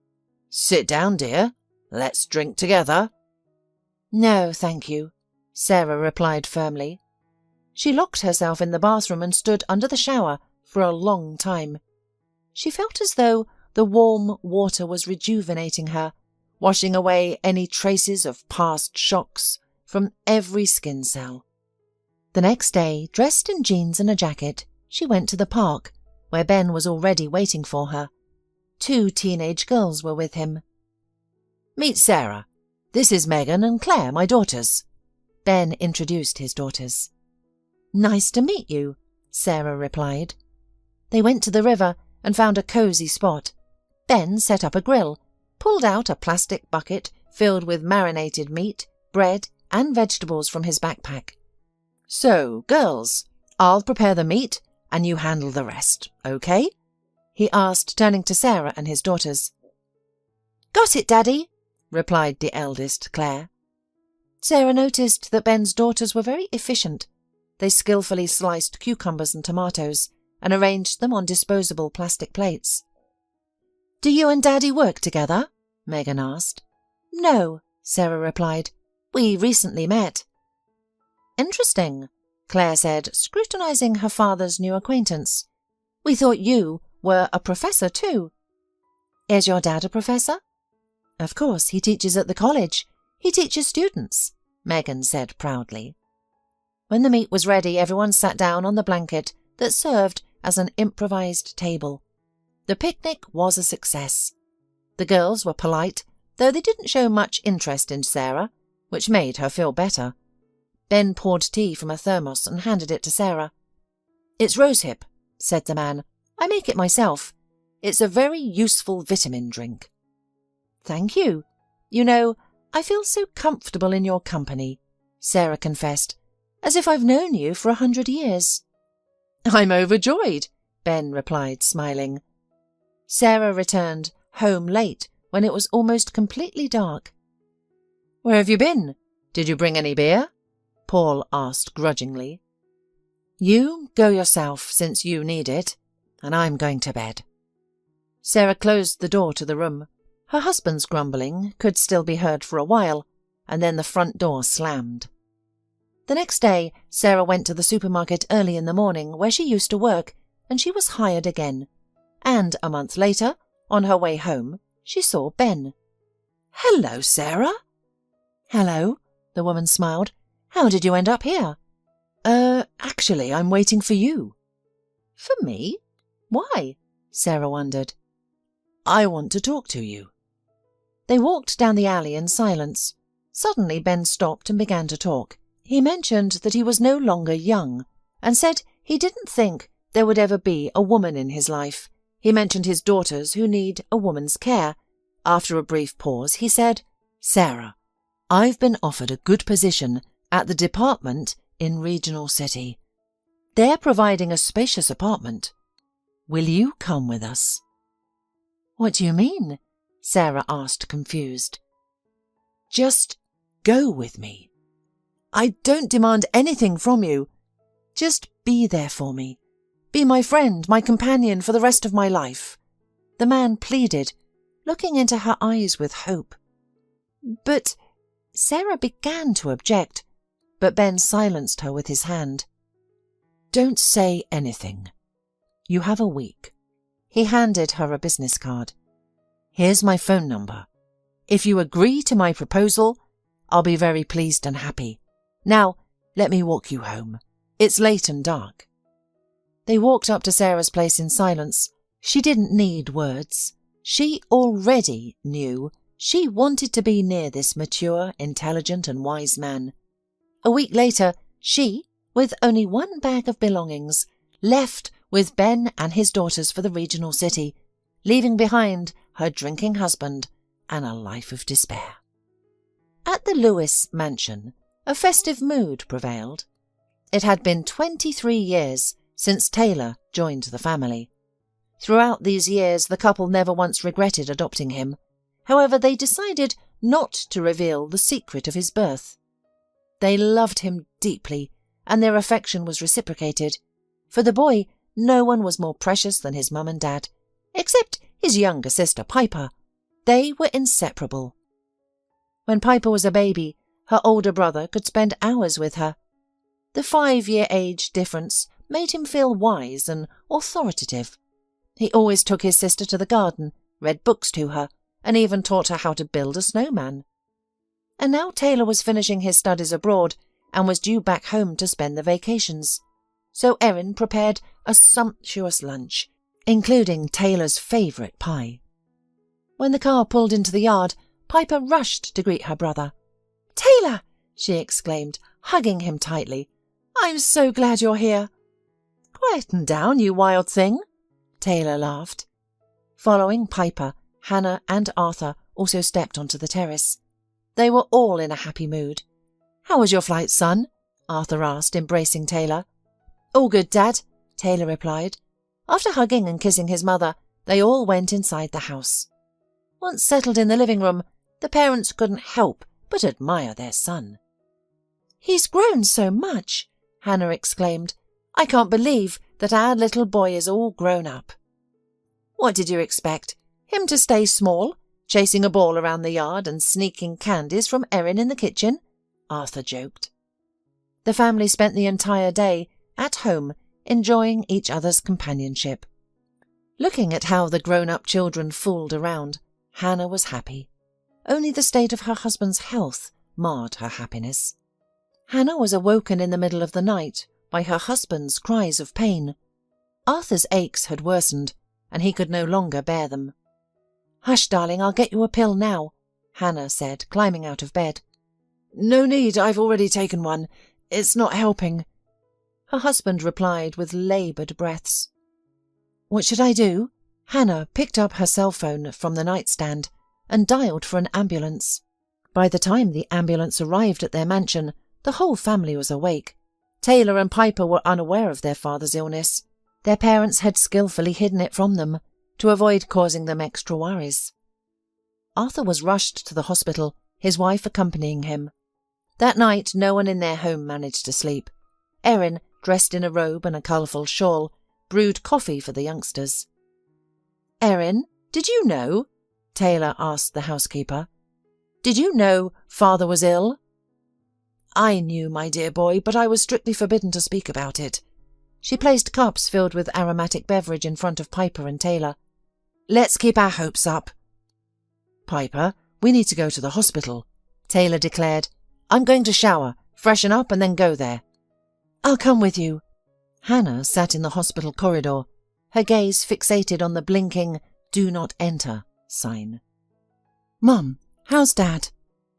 Sit down, dear. Let's drink together." "No, thank you," Sarah replied firmly. She locked herself in the bathroom and stood under the shower for a long time. She felt as though the warm water was rejuvenating her, washing away any traces of past shocks from every skin cell. The next day, dressed in jeans and a jacket, she went to the park, where Ben was already waiting for her. 2 teenage girls were with him. "Meet Sarah. This is Megan and Claire, my daughters." Ben introduced his daughters. "Nice to meet you," Sarah replied. They went to the river and found a cozy spot. Ben set up a grill, pulled out a plastic bucket filled with marinated meat, bread, and vegetables from his backpack. "So, girls, I'll prepare the meat and you handle the rest, okay?" he asked, turning to Sarah and his daughters. "Got it, Daddy," replied the eldest, Claire. Sarah noticed that Ben's daughters were very efficient. They skillfully sliced cucumbers and tomatoes and arranged them on disposable plastic plates. "Do you and Daddy work together?" Megan asked. "No," Sarah replied. "We recently met." "Interesting," Claire said, scrutinizing her father's new acquaintance. "We thought you were a professor too." "Is your dad a professor?" "Of course, he teaches at the college. He teaches students," Megan said proudly. When the meat was ready, everyone sat down on the blanket that served as an improvised table. The picnic was a success. The girls were polite, though they didn't show much interest in Sarah, which made her feel better. Ben poured tea from a thermos and handed it to Sarah. "It's rosehip," said the man. "I make it myself. It's a very useful vitamin drink." "Thank you. You know, I feel so comfortable in your company," Sarah confessed, "as if I've known you for 100 years. "I'm overjoyed," Ben replied, smiling. Sarah returned home late when it was almost completely dark. "Where have you been? Did you bring any beer?" Paul asked grudgingly. "You go yourself, since you need it, and I'm going to bed." Sarah closed the door to the room. Her husband's grumbling could still be heard for a while, and then the front door slammed. The next day, Sarah went to the supermarket early in the morning where she used to work, and she was hired again. And a month later, on her way home, she saw Ben. "Hello, Sarah." "Hello," the woman smiled. "How did you end up here?" Actually, I'm waiting for you." "For me? Why?" Sarah wondered. I want to talk to you." They walked down the alley in silence. Suddenly Ben stopped and began to talk. He mentioned that he was no longer young and said he didn't think there would ever be a woman in his life. He mentioned his daughters who need a woman's care. After a brief pause, he said, "Sarah, I've been offered a good position at the department in Regional City. They're providing a spacious apartment. Will you come with us?" "What do you mean?" Sarah asked, confused. "Just go with me. I don't demand anything from you. Just be there for me. Be my friend, my companion for the rest of my life," the man pleaded, looking into her eyes with hope. "But—" Sarah began to object, but Ben silenced her with his hand. "Don't say anything. You have a week." He handed her a business card. "Here's my phone number. If you agree to my proposal, I'll be very pleased and happy. Now, let me walk you home. It's late and dark." They walked up to Sarah's place in silence. She didn't need words. She already knew she wanted to be near this mature, intelligent and wise man. A week later, she, with only one bag of belongings, left with Ben and his daughters for the regional city, leaving behind her drinking husband and a life of despair. At the Lewis mansion, a festive mood prevailed. It had been 23 years since Taylor joined the family. Throughout these years, the couple never once regretted adopting him. However, they decided not to reveal the secret of his birth. They loved him deeply, and their affection was reciprocated. For the boy, no one was more precious than his mum and dad, except his younger sister Piper. They were inseparable. When Piper was a baby, her older brother could spend hours with her. The 5-year age difference made him feel wise and authoritative. He always took his sister to the garden, read books to her, and even taught her how to build a snowman. And now Taylor was finishing his studies abroad and was due back home to spend the vacations. So Erin prepared a sumptuous lunch, including Taylor's favourite pie. When the car pulled into the yard, Piper rushed to greet her brother. "Taylor!" she exclaimed, hugging him tightly. "I'm so glad you're here." "Quieten down, you wild thing," Taylor laughed. Following Piper, Hannah and Arthur also stepped onto the terrace. They were all in a happy mood. "How was your flight, son?" Arthur asked, embracing Taylor. "All good, Dad," Taylor replied. After hugging and kissing his mother, they all went inside the house. Once settled in the living room, the parents couldn't help but admire their son. "He's grown so much," Hannah exclaimed. "I can't believe that our little boy is all grown up." "What did you expect? Him to stay small, chasing a ball around the yard and sneaking candies from Erin in the kitchen?" Arthur joked. The family spent the entire day at home enjoying each other's companionship. Looking at how the grown-up children fooled around, Hannah was happy. Only the state of her husband's health marred her happiness. Hannah was awoken in the middle of the night by her husband's cries of pain. Arthur's aches had worsened, and he could no longer bear them. "Hush, darling, I'll get you a pill now," Hannah said, climbing out of bed. "No need, I've already taken one. It's not helping," her husband replied with laboured breaths. "What should I do?" Hannah picked up her cell phone from the nightstand and dialed for an ambulance. By the time the ambulance arrived at their mansion, the whole family was awake. Taylor and Piper were unaware of their father's illness. Their parents had skillfully hidden it from them to avoid causing them extra worries. Arthur was rushed to the hospital, his wife accompanying him. That night, no one in their home managed to sleep. Erin, dressed in a robe and a colourful shawl, brewed coffee for the youngsters. "Erin, did you know?" Taylor asked the housekeeper. "Did you know Father was ill?" "I knew, my dear boy, but I was strictly forbidden to speak about it." She placed cups filled with aromatic beverage in front of Piper and Taylor. "Let's keep our hopes up." "Piper, we need to go to the hospital," Taylor declared. "I'm going to shower, freshen up and then go there." "I'll come with you." Hannah sat in the hospital corridor, her gaze fixated on the blinking, do not enter sign. Mum, how's Dad?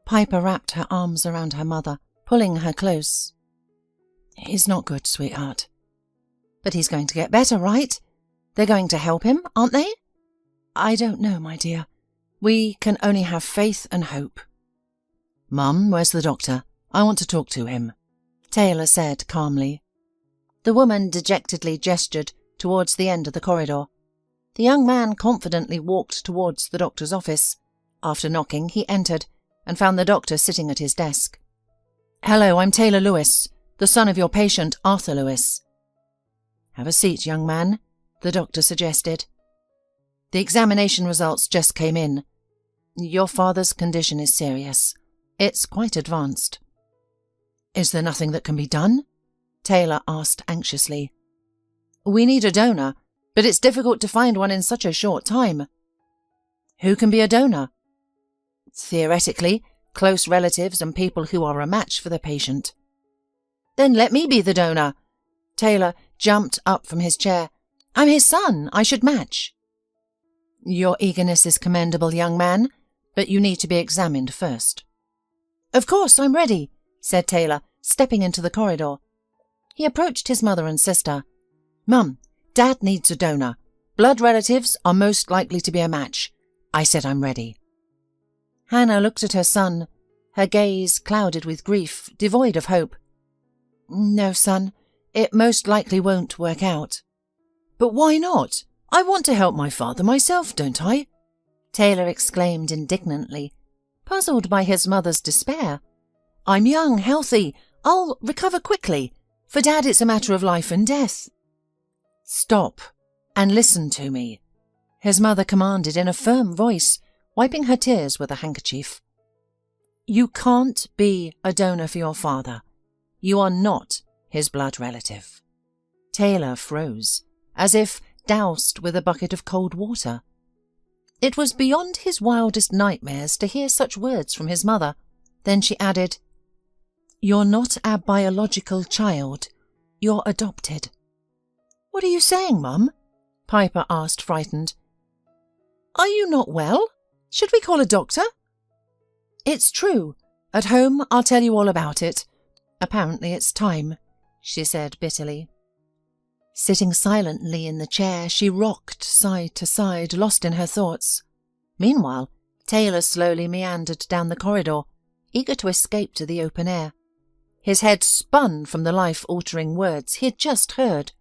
Piper wrapped her arms around her mother, pulling her close. He's not good, sweetheart. But he's going to get better, right? They're going to help him, aren't they? I don't know, my dear. We can only have faith and hope. Mum, where's the doctor? I want to talk to him, Taylor said calmly. The woman dejectedly gestured towards the end of the corridor. The young man confidently walked towards the doctor's office. After knocking, he entered and found the doctor sitting at his desk. Hello, I'm Taylor Lewis, the son of your patient, Arthur Lewis. Have a seat, young man, the doctor suggested. The examination results just came in. Your father's condition is serious. It's quite advanced. Is there nothing that can be done? Taylor asked anxiously. We need a donor, but it's difficult to find one in such a short time. Who can be a donor? Theoretically, close relatives and people who are a match for the patient. Then let me be the donor. Taylor jumped up from his chair. I'm his son. I should match. Your eagerness is commendable, young man, but you need to be examined first. Of course, I'm ready, said Taylor, stepping into the corridor. He approached his mother and sister. Mum, Dad needs a donor. Blood relatives are most likely to be a match. I said I'm ready. Hannah looked at her son, her gaze clouded with grief, devoid of hope. No, son, it most likely won't work out. But why not? I want to help my father myself, don't I? Taylor exclaimed indignantly, puzzled by his mother's despair. I'm young, healthy. I'll recover quickly. For Dad, it's a matter of life and death. Stop and listen to me, his mother commanded in a firm voice, wiping her tears with a handkerchief. You can't be a donor for your father. You are not his blood relative. Taylor froze, as if doused with a bucket of cold water. It was beyond his wildest nightmares to hear such words from his mother. Then she added, You're not our biological child. You're adopted. What are you saying, Mum? Piper asked, frightened. Are you not well? Should we call a doctor? It's true. At home, I'll tell you all about it. Apparently it's time, she said bitterly. Sitting silently in the chair, she rocked side to side, lost in her thoughts. Meanwhile, Taylor slowly meandered down the corridor, eager to escape to the open air. His head spun from the life-altering words he had just heard.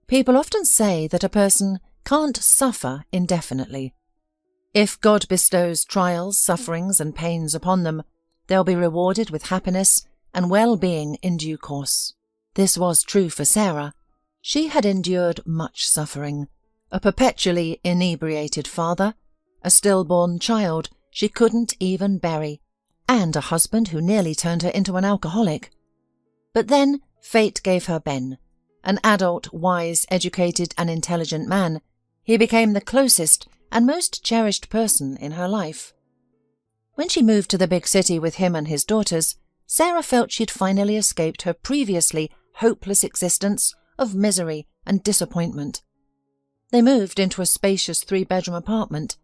People often say that a person can't suffer indefinitely. If God bestows trials, sufferings, and pains upon them, they'll be rewarded with happiness and well-being in due course. This was true for Sarah. She had endured much suffering, a perpetually inebriated father, a stillborn child she couldn't even bury, and a husband who nearly turned her into an alcoholic. But then fate gave her Ben, an adult, wise, educated, and intelligent man. He became the closest and most cherished person in her life. When she moved to the big city with him and his daughters, Sarah felt she'd finally escaped her previously hopeless existence of misery and disappointment. They moved into a spacious 3-bedroom apartment.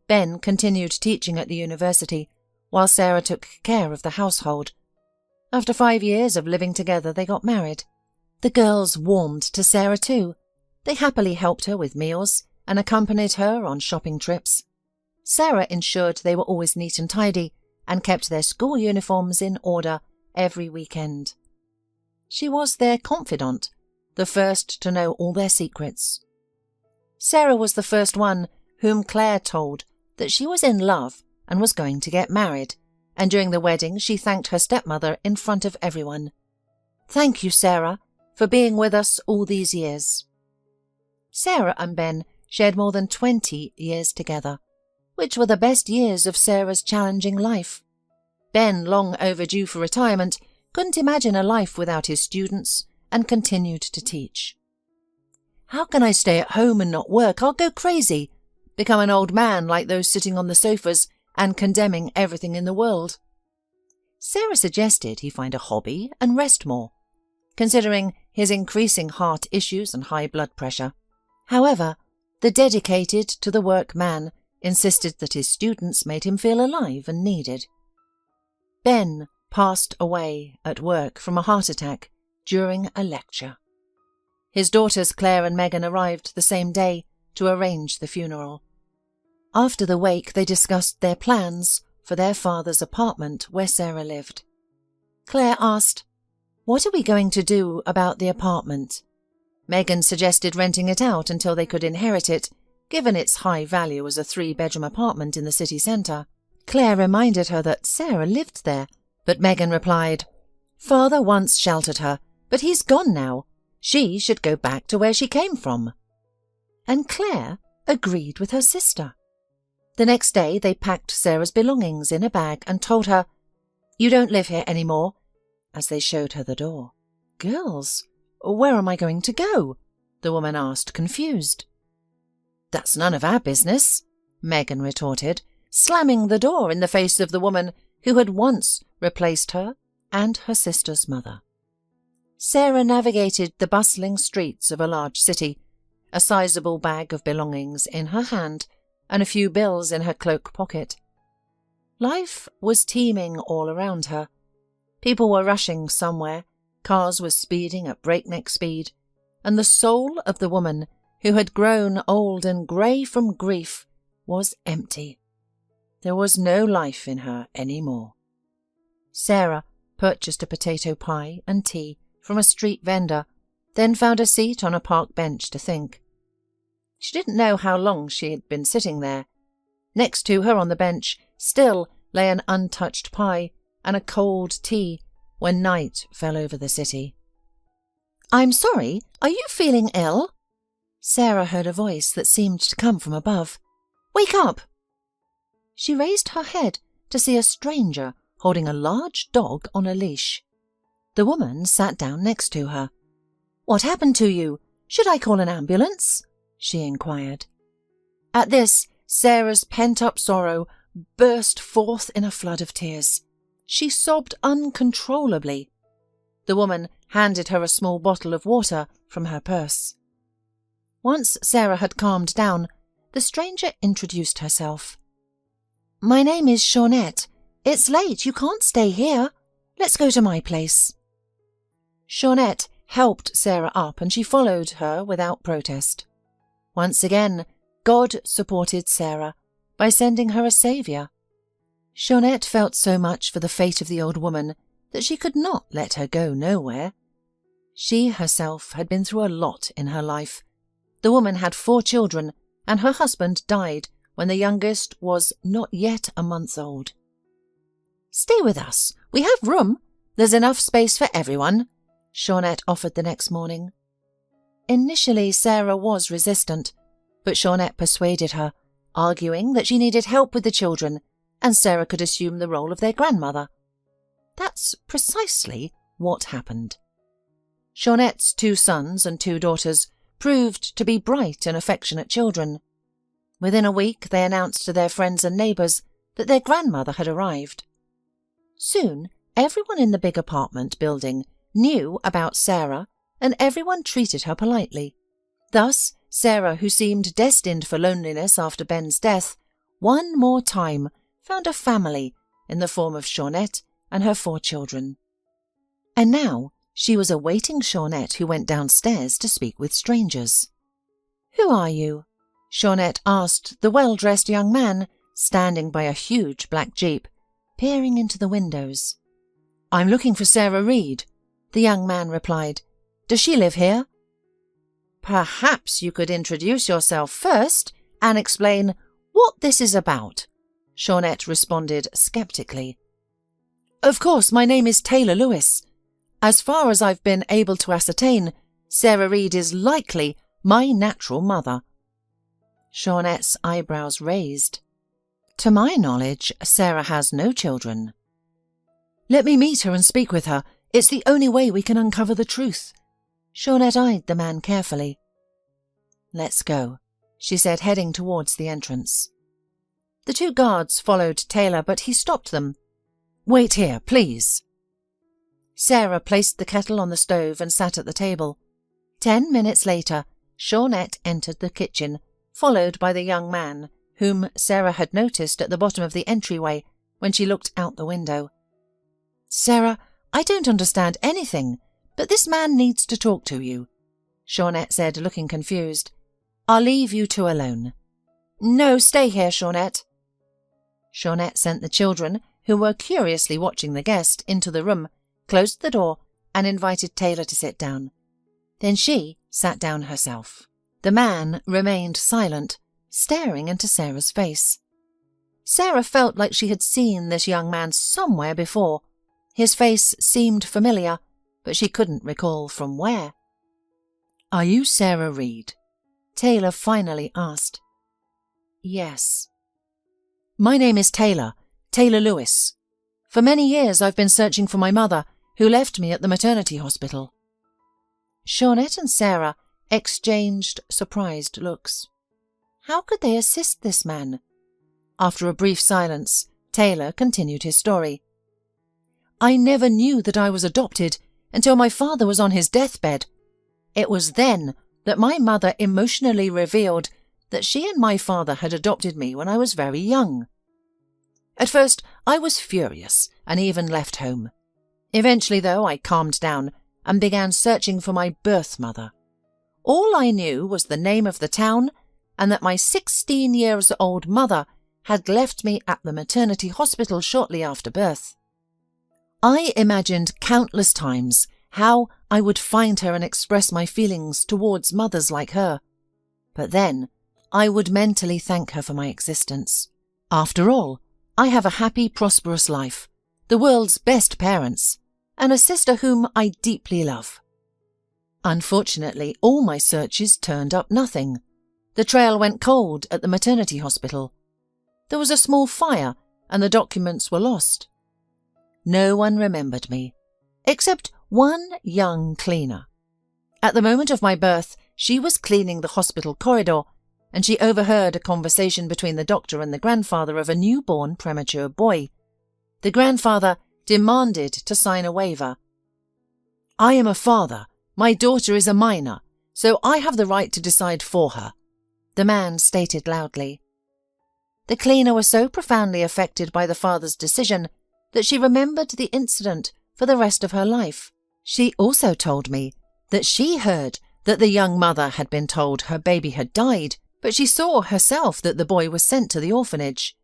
Ben continued teaching at the university, while Sarah took care of the household. After 5 years of living together, they got married. The girls warmed to Sarah too. They happily helped her with meals and accompanied her on shopping trips. Sarah ensured they were always neat and tidy and kept their school uniforms in order every weekend. She was their confidant, the first to know all their secrets. Sarah was the first one whom Claire told that she was in love and was going to get married, and during the wedding she thanked her stepmother in front of everyone. Thank you, Sarah, for being with us all these years. Sarah and Ben shared more than 20 years together, which were the best years of Sarah's challenging life. Ben, long overdue for retirement, couldn't imagine a life without his students and continued to teach. How can I stay at home and not work? I'll go crazy, become an old man like those sitting on the sofas and condemning everything in the world. Sarah suggested he find a hobby and rest more, considering his increasing heart issues and high blood pressure. However, The dedicated to the work man insisted that his students made him feel alive and needed. Ben passed away at work from a heart attack during a lecture. His daughters Claire and Megan arrived the same day to arrange the funeral. After the wake, they discussed their plans for their father's apartment where Sarah lived. Claire asked, "What are we going to do about the apartment?" Megan suggested renting it out until they could inherit it, given its high value as a 3-bedroom apartment in the city centre. Claire reminded her that Sarah lived there, but Megan replied, "Father once sheltered her, but he's gone now. She should go back to where she came from." And Claire agreed with her sister. The next day they packed Sarah's belongings in a bag and told her, "You don't live here anymore," as they showed her the door. "Girls, where am I going to go?" the woman asked, confused. "That's none of our business," Megan retorted, slamming the door in the face of the woman who had once replaced her and her sister's mother. Sarah navigated the bustling streets of a large city, a sizable bag of belongings in her hand and a few bills in her cloak pocket. Life was teeming all around her. People were rushing somewhere, cars were speeding at breakneck speed, and the soul of the woman who had grown old and grey from grief was empty. There was no life in her any more. Sarah purchased a potato pie and tea from a street vendor, then found a seat on a park bench to think. She didn't know how long she had been sitting there. Next to her on the bench still lay an untouched pie and a cold tea when night fell over the city. "I'm sorry, are you feeling ill?" Sarah heard a voice that seemed to come from above. "Wake up!" She raised her head to see a stranger holding a large dog on a leash. The woman sat down next to her. "What happened to you? Should I call an ambulance?" she inquired. At this, Sarah's pent-up sorrow burst forth in a flood of tears. She sobbed uncontrollably. The woman handed her a small bottle of water from her purse. Once Sarah had calmed down, the stranger introduced herself. "My name is Shawnette. It's late, you can't stay here. Let's go to my place." Shawnette helped Sarah up and she followed her without protest. Once again, God supported Sarah by sending her a saviour. Shawnette felt so much for the fate of the old woman that she could not let her go nowhere. She herself had been through a lot in her life. The woman had 4 children, and her husband died when the youngest was not yet a month old. "Stay with us. We have room. There's enough space for everyone," Shawnette offered the next morning. Initially, Sarah was resistant, but Shawnette persuaded her, arguing that she needed help with the children, and Sarah could assume the role of their grandmother. That's precisely what happened. Shawnette's 2 sons and 2 daughters proved to be bright and affectionate children. Within a week, they announced to their friends and neighbours that their grandmother had arrived. Soon, everyone in the big apartment building knew about Sarah, and everyone treated her politely. Thus, Sarah, who seemed destined for loneliness after Ben's death, one more time found a family in the form of Shawnette and her 4 children. And now she was awaiting Shawnette, who went downstairs to speak with strangers. "Who are you?" Shawnette asked the well-dressed young man standing by a huge black jeep, peering into the windows. "I'm looking for Sarah Reed," the young man replied. "Does she live here?" "Perhaps you could introduce yourself first and explain what this is about," Shawnette responded skeptically. "Of course, my name is Taylor Lewis. As far as I've been able to ascertain, Sarah Reed is likely my natural mother." Shawnette's eyebrows raised. "To my knowledge, Sarah has no children." "Let me meet her and speak with her. It's the only way we can uncover the truth." Shawnette eyed the man carefully. "Let's go," she said, heading towards the entrance. The 2 guards followed Taylor, but he stopped them. "Wait here, please." Sarah placed the kettle on the stove and sat at the table. 10 minutes later, Shawnette entered the kitchen, followed by the young man, whom Sarah had noticed at the bottom of the entryway when she looked out the window. "Sarah, I don't understand anything, but this man needs to talk to you," Shaunette said, looking confused. "I'll leave you two alone." "No, stay here, Shaunette." Shaunette sent the children, who were curiously watching the guest, into the room, closed the door, and invited Taylor to sit down. Then she sat down herself. The man remained silent, staring into Sarah's face. Sarah felt like she had seen this young man somewhere before. His face seemed familiar, but she couldn't recall from where. "Are you Sarah Reed?" Taylor finally asked. "Yes." "My name is Taylor Lewis. For many years I've been searching for my mother, who left me at the maternity hospital." Shaunette and Sarah exchanged surprised looks. How could they assist this man? After a brief silence, Taylor continued his story. "I never knew that I was adopted until my father was on his deathbed. It was then that my mother emotionally revealed that she and my father had adopted me when I was very young. At first, I was furious and even left home. Eventually, though, I calmed down and began searching for my birth mother. All I knew was the name of the town and that my 16-year-old mother had left me at the maternity hospital shortly after birth. I imagined countless times how I would find her and express my feelings towards mothers like her. But then I would mentally thank her for my existence. After all, I have a happy, prosperous life, the world's best parents, and a sister whom I deeply love. Unfortunately, all my searches turned up nothing. The trail went cold at the maternity hospital. There was a small fire and the documents were lost. No one remembered me, except one young cleaner. At the moment of my birth, she was cleaning the hospital corridor, and she overheard a conversation between the doctor and the grandfather of a newborn premature boy. The grandfather demanded to sign a waiver. "I am a father. My daughter is a minor, so I have the right to decide for her," the man stated loudly. The cleaner was so profoundly affected by the father's decision that she remembered the incident for the rest of her life. She also told me that she heard that the young mother had been told her baby had died, but she saw herself that the boy was sent to the orphanage.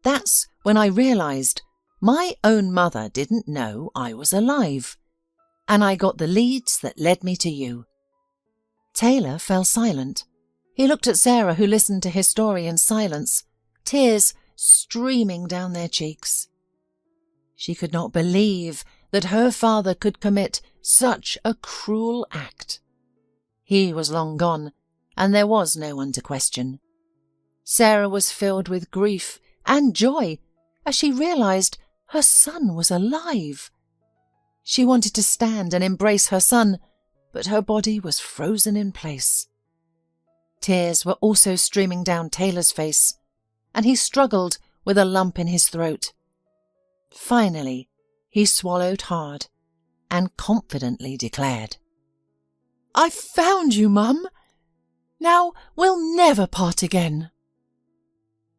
That's when I realized my own mother didn't know I was alive, and I got the leads that led me to you. Taylor fell silent. He looked at Sarah, who listened to his story in silence, tears streaming down their cheeks. She could not believe that her father could commit such a cruel act. He was long gone, and there was no one to question. Sarah was filled with grief and joy as she realized her son was alive. She wanted to stand and embrace her son, but her body was frozen in place. Tears were also streaming down Taylor's face, and he struggled with a lump in his throat. Finally, he swallowed hard and confidently declared, "I've found you, Mum. Now we'll never part again."